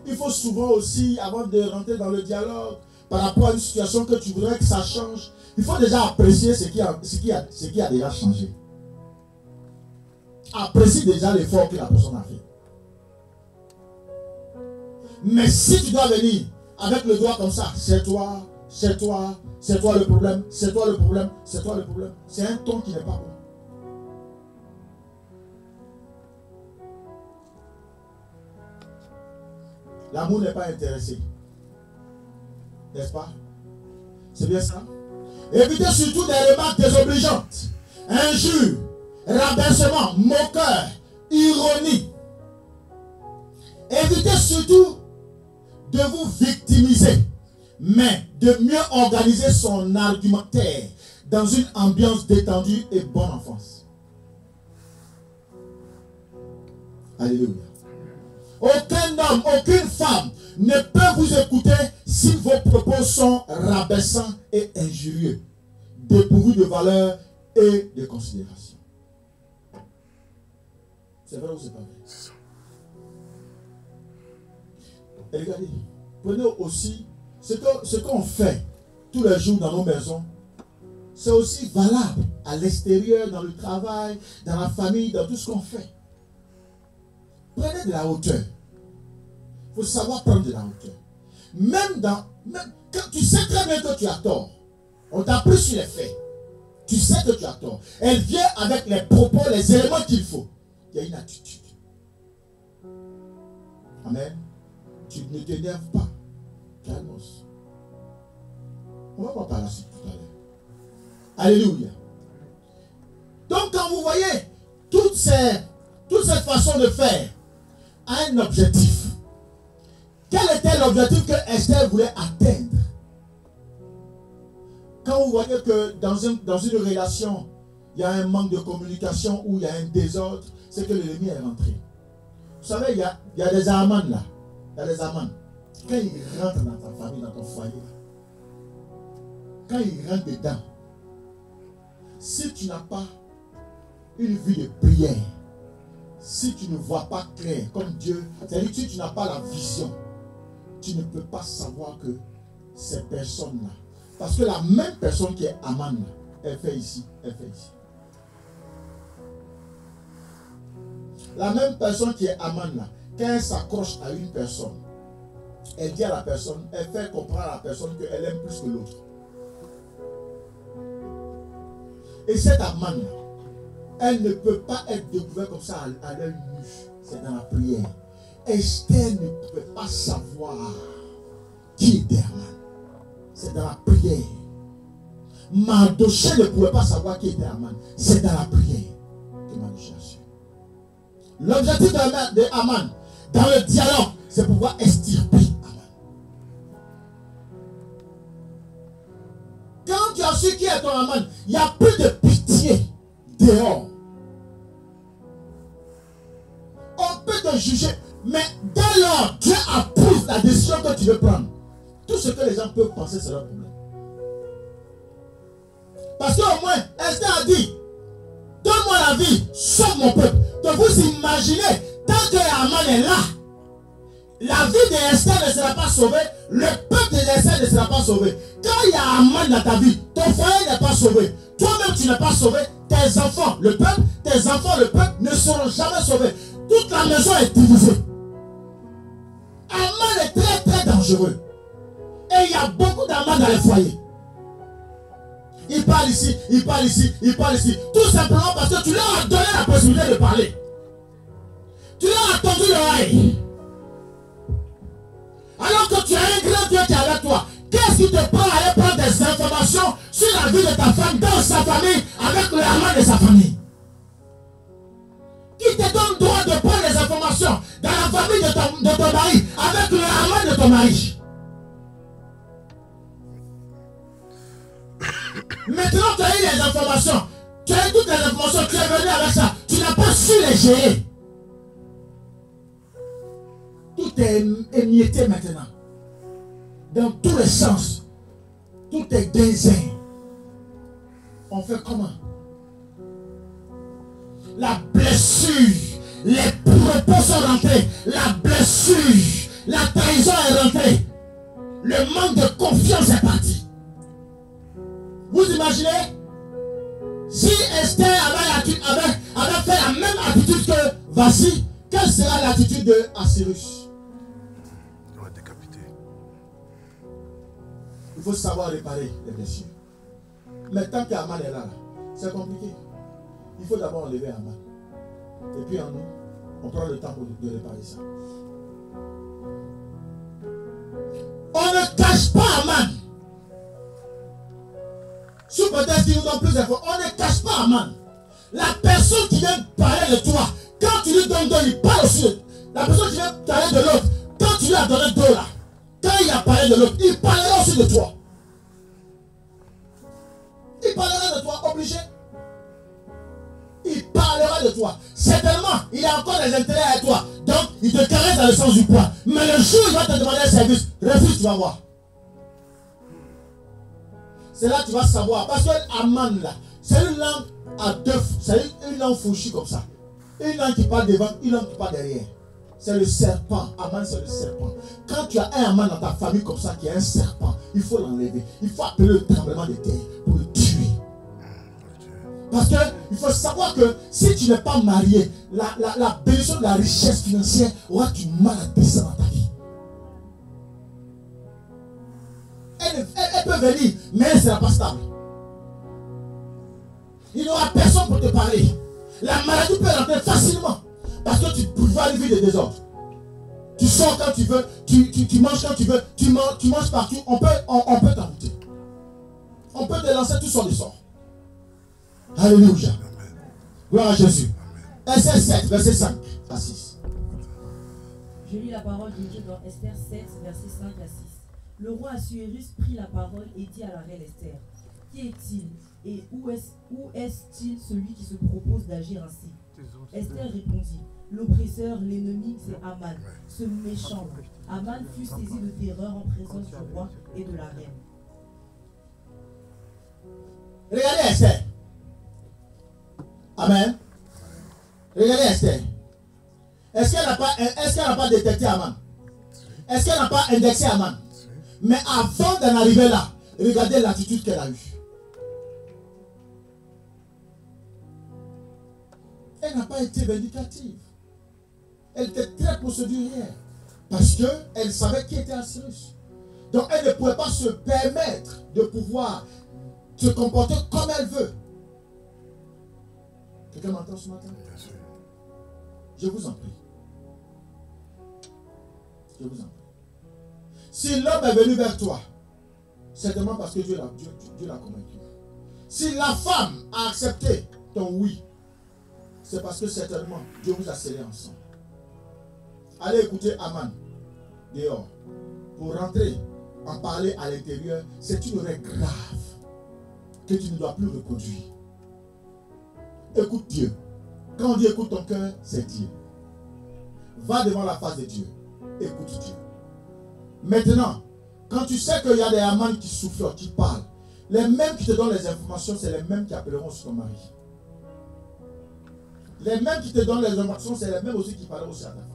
Il faut souvent aussi, avant de rentrer dans le dialogue, par rapport à une situation que tu voudrais que ça change, il faut déjà apprécier ce qui a déjà changé. Apprécie déjà l'effort que la personne a fait. Mais si tu dois venir avec le doigt comme ça, c'est toi le problème, c'est toi le problème, c'est toi le problème, c'est un ton qui n'est pas bon. L'amour n'est pas intéressé. N'est-ce pas? C'est bien ça? Évitez surtout des remarques désobligeantes, injures, rabaissements, moqueurs, ironie. Évitez surtout de vous victimiser, mais de mieux organiser son argumentaire dans une ambiance détendue et bonne enfance. Alléluia. Aucun homme, aucune femme ne peut vous écouter si vos propos sont rabaissants et injurieux, dépourvus de valeur et de considération. C'est vrai ou c'est pas vrai? C'est ça. Et regardez, prenez aussi ce qu'on fait tous les jours dans nos maisons c'est aussi valable à l'extérieur, dans le travail, dans la famille, dans tout ce qu'on fait. Prenez de la hauteur. Il faut savoir prendre de la hauteur. Même quand tu sais très bien que tu as tort, on t'a pris sur les faits. Tu sais que tu as tort. Elle vient avec les propos, les éléments qu'il faut. Il y a une attitude. Amen. Tu ne t'énerves pas. Calmos. On va voir par la suite tout à l'heure. Alléluia. Donc quand vous voyez toute cette façon de faire a un objectif. Quel était l'objectif que Esther voulait atteindre? Quand vous voyez que dans une relation, il y a un manque de communication ou il y a un désordre, c'est que l'ennemi est rentré. Vous savez, il y a des amans là. Il y a des amans. Quand ils rentrent dans ta famille, dans ton foyer, quand ils rentrent dedans, si tu n'as pas une vie de prière, si tu ne vois pas clair comme Dieu, c'est-à-dire si tu n'as pas la vision, tu ne peux pas savoir que ces personnes-là, parce que la même personne qui est amane, elle fait ici, elle fait ici. La même personne qui est amane là, quand elle s'accroche à une personne, elle dit à la personne, elle fait comprendre à la personne qu'elle aime plus que l'autre. Et cette amane là, elle ne peut pas être découverte comme ça à l'œil nu. C'est dans la prière. Esther ne pouvait pas savoir qui était Aman. C'est dans la prière. Mardochée ne pouvait pas savoir qui était Aman. C'est dans la prière que Mardochée a su. L'objectif de Aman dans le dialogue, c'est pouvoir extirper Aman. Quand tu as su qui est ton Aman, il n'y a plus de pitié dehors. On peut te juger, mais dès lors Dieu approuve la décision que tu veux prendre. Tout ce que les gens peuvent penser, c'est leur problème. Parce qu'au moins, Esther a dit, donne-moi la vie, sauve mon peuple. Donc vous imaginez, tant que Aman est là, la vie d'Esther ne sera pas sauvée, le peuple d'Esther ne sera pas sauvé. Quand il y a Aman dans ta vie, ton foyer n'est pas sauvé. Toi-même, tu n'es pas sauvé. Tes enfants, le peuple, ne seront jamais sauvés. Toute la maison est divisée. Aman est très très dangereux. Et il y a beaucoup d'Aman dans les foyers. Il parle ici, il parle ici, il parle ici. Tout simplement parce que tu leur as donné la possibilité de parler. Tu leur as tendu l'oreille. Alors que tu as un grand Dieu qui est avec toi. Qu'est-ce qui te prend à aller prendre des informations sur la vie de ta femme dans sa famille avec le Aman de sa famille? Qui te donne le droit de prendre des informations dans la famille de ton mari avec le Aman de ton mari? Maintenant tu as eu les informations, tu as eu toutes les informations, tu es venu avec ça, tu n'as pas su les gérer. Tout est émietté maintenant. Dans tous les sens. Tout est désain. On fait comment? La blessure, les propos sont rentrés, la blessure, la trahison est rentrée, le manque de confiance est parti. Vous imaginez? Si Esther avait fait la même attitude que Vassi, quelle sera l'attitude de Assyrus? Il va décapiter. Il faut savoir réparer les blessures. Mais tant qu'Aman est là, c'est compliqué. Il faut d'abord enlever Aman. Et puis en nous, on prend le temps de réparer ça. On ne cache pas Aman. Sous peut-être qu'il nous donne plus d'infos. On ne cache pas Aman. La personne qui vient parler de toi, quand tu lui donnes deux, il parle aussi. La personne qui vient parler de l'autre, quand tu lui as donné deux là, quand il a parlé de l'autre, il parlera aussi de toi. Il parlera de toi, obligé. Il parlera de toi. Certainement, il a encore des intérêts avec toi. Donc, il te caresse dans le sens du poids. Mais le jour où il va te demander un service, refuse, tu vas voir. C'est là que tu vas savoir. Parce que Aman là, c'est une langue à deux, c'est une langue fourchue comme ça. Une langue qui parle devant, une langue qui parle derrière. C'est le serpent. Aman, c'est le serpent. Quand tu as un Aman dans ta famille comme ça qui est un serpent, il faut l'enlever. Il faut appeler le tremblement de terre pour le tuer. Parce qu'il faut savoir que si tu n'es pas marié, la bénédiction de la richesse financière aura du mal à descendre dans ta vie. Elle peut venir, mais elle ne sera pas stable. Il n'y aura personne pour te parler. La maladie peut rentrer facilement parce que tu vas vivre des désordres. Tu sors quand tu veux, tu manges quand tu veux, tu manges partout. On peut t'envoûter. On peut te lancer tout sur le sort. Alléluia. Gloire à Jésus. Esther 7, verset 5 à 6. Je lis la parole de Dieu dans Esther 7, verset 5 à 6. Le roi Assuérus prit la parole et dit à la reine Esther: Qui est-il et où est-il celui qui se propose d'agir ainsi? Esther répondit: L'oppresseur, l'ennemi, c'est Aman, ce méchant. Aman fut saisi de terreur en présence du roi et de la reine. Regardez Esther. Amen. Regardez Esther. Est-ce qu'elle n'a pas détecté Aman? Est-ce qu'elle n'a pas indexé Aman? Mais avant d'en arriver là, regardez l'attitude qu'elle a eue. Elle n'a pas été vindicative. Elle était très procédurière. Parce qu'elle savait qui était Assuérus. Donc elle ne pouvait pas se permettre de pouvoir se comporter comme elle veut. Quelqu'un m'entend ce matin? Bien sûr. Je vous en prie. Je vous en prie. Si l'homme est venu vers toi, certainement parce que Dieu l'a convaincu. Si la femme a accepté ton oui, c'est parce que certainement Dieu vous a scellé ensemble. Allez écouter Aman dehors. Pour rentrer, en parler à l'intérieur, c'est une règle grave que tu ne dois plus reproduire. Écoute Dieu. Quand on dit écoute ton cœur, c'est Dieu. Va devant la face de Dieu. Écoute Dieu. Maintenant, quand tu sais qu'il y a des amants qui souffrent, qui parlent, les mêmes qui te donnent les informations, c'est les mêmes qui appelleront sur ton mari. Les mêmes qui te donnent les informations, c'est les mêmes aussi qui parleront aussi à ta femme.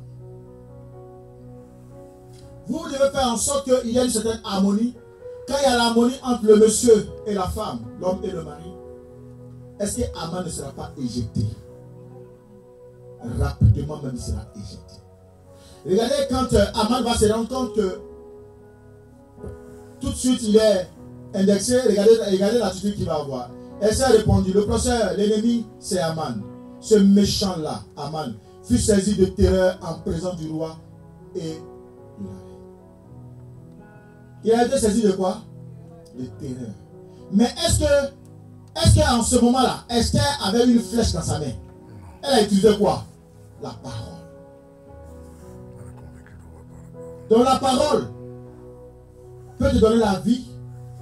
Vous devez faire en sorte qu'il y ait une certaine harmonie. Quand il y a l'harmonie entre le monsieur et la femme, l'homme et le mari, est-ce que Aman ne sera pas éjecté? Rapidement même il sera éjecté. Regardez quand Aman va se rendre compte que tout de suite il est indexé, regardez l'attitude qu'il va avoir. Elle s'est répondu: le procès, l'ennemi c'est Aman. Ce méchant là, Aman, fut saisi de terreur en présence du roi et de la reine. Il a été saisi de quoi? De terreur. Mais est-ce qu'en ce moment-là, Esther avait une flèche dans sa main? Elle a utilisé quoi? La parole. Donc la parole peut te donner la vie,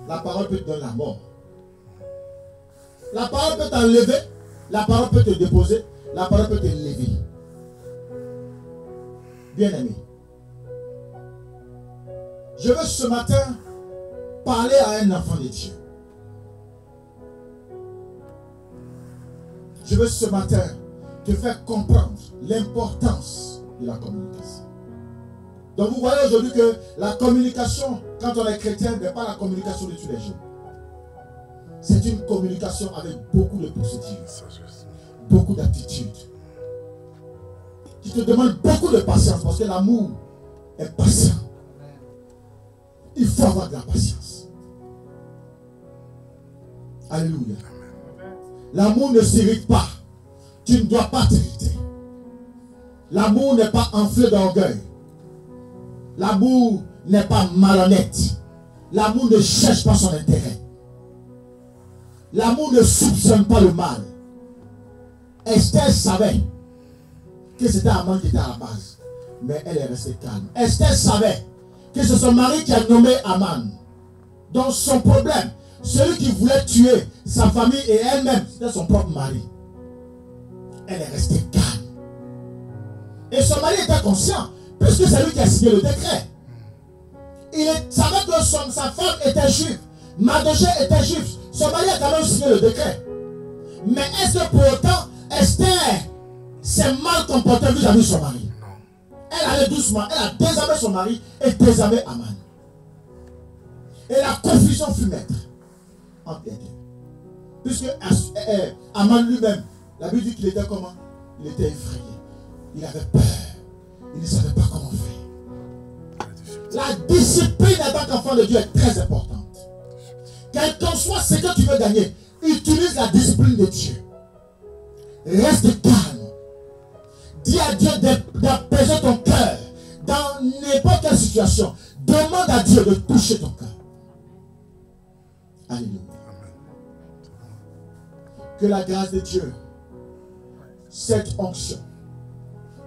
la parole peut te donner la mort. La parole peut t'enlever, la parole peut te déposer, la parole peut te lever. Bien-aimé, je veux ce matin parler à un enfant de Dieu. Je veux ce matin te faire comprendre l'importance de la communication. Donc vous voyez aujourd'hui que la communication, quand on est chrétien, n'est pas la communication de tous les jours. C'est une communication avec beaucoup de procédures, beaucoup d'attitudes, qui te demande beaucoup de patience, parce que l'amour est patient. Il faut avoir de la patience. Alléluia. L'amour ne s'irrite pas. Tu ne dois pas t'irriter. L'amour n'est pas enflé d'orgueil. L'amour n'est pas malhonnête. L'amour ne cherche pas son intérêt. L'amour ne soupçonne pas le mal. Esther savait que c'était Aman qui était à la base. Mais elle est restée calme. Esther savait que c'est son mari qui a nommé Aman. Donc son problème, celui qui voulait tuer sa famille et elle-même, c'était son propre mari. Elle est restée calme. Et son mari était conscient, puisque c'est lui qui a signé le décret. Il savait que sa femme était juive. Mardochée était juive. Son mari a quand même signé le décret. Mais est-ce que pour autant, Esther s'est mal comportée vis-à-vis de son mari? Elle allait doucement. Elle a désarmé son mari et désarmé Aman. Et la confusion fut maître entre les deux. Puisque Aman lui-même, la Bible dit qu'il était comment? Il était effrayé. Il avait peur. Il ne savait pas comment faire. La discipline en tant qu'enfant de Dieu est très importante. Quel qu'en soit ce que tu veux gagner, utilise la discipline de Dieu. Reste calme. Dis à Dieu d'apaiser ton cœur dans n'importe quelle situation. Demande à Dieu de toucher ton cœur. Alléluia. Que la grâce de Dieu, cette onction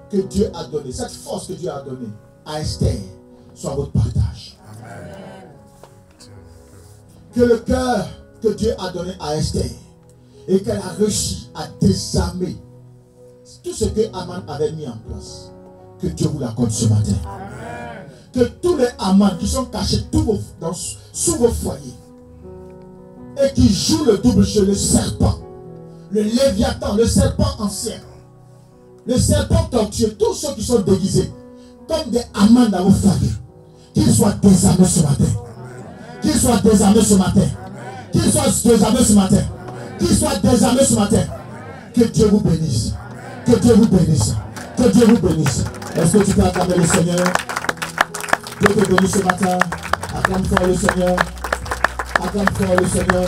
que Dieu a donnée, cette force que Dieu a donnée à Esther, soit votre partage. Amen. Que le cœur que Dieu a donné à Esther et qu'elle a réussi à désarmer tout ce que Aman avait mis en place, que Dieu vous l'accorde ce matin. Amen. Que tous les Aman qui sont cachés sous vos foyers et qui jouent le double jeu, le serpent, le léviathan, le serpent ancien, le serpent tortueux, tous ceux qui sont déguisés comme des Aman dans vos foyers, qu'ils soient désarmés ce matin. Qu'ils soient désarmés ce matin. Qu'ils soient désarmés ce matin. Qu'ils soient désarmés ce matin. Que Dieu vous bénisse. Que Dieu vous bénisse. Que Dieu vous bénisse. Est-ce que tu peux acclamer le Seigneur? Dieu te bénisse ce matin. Acclame fort le Seigneur. Acclame fort le Seigneur.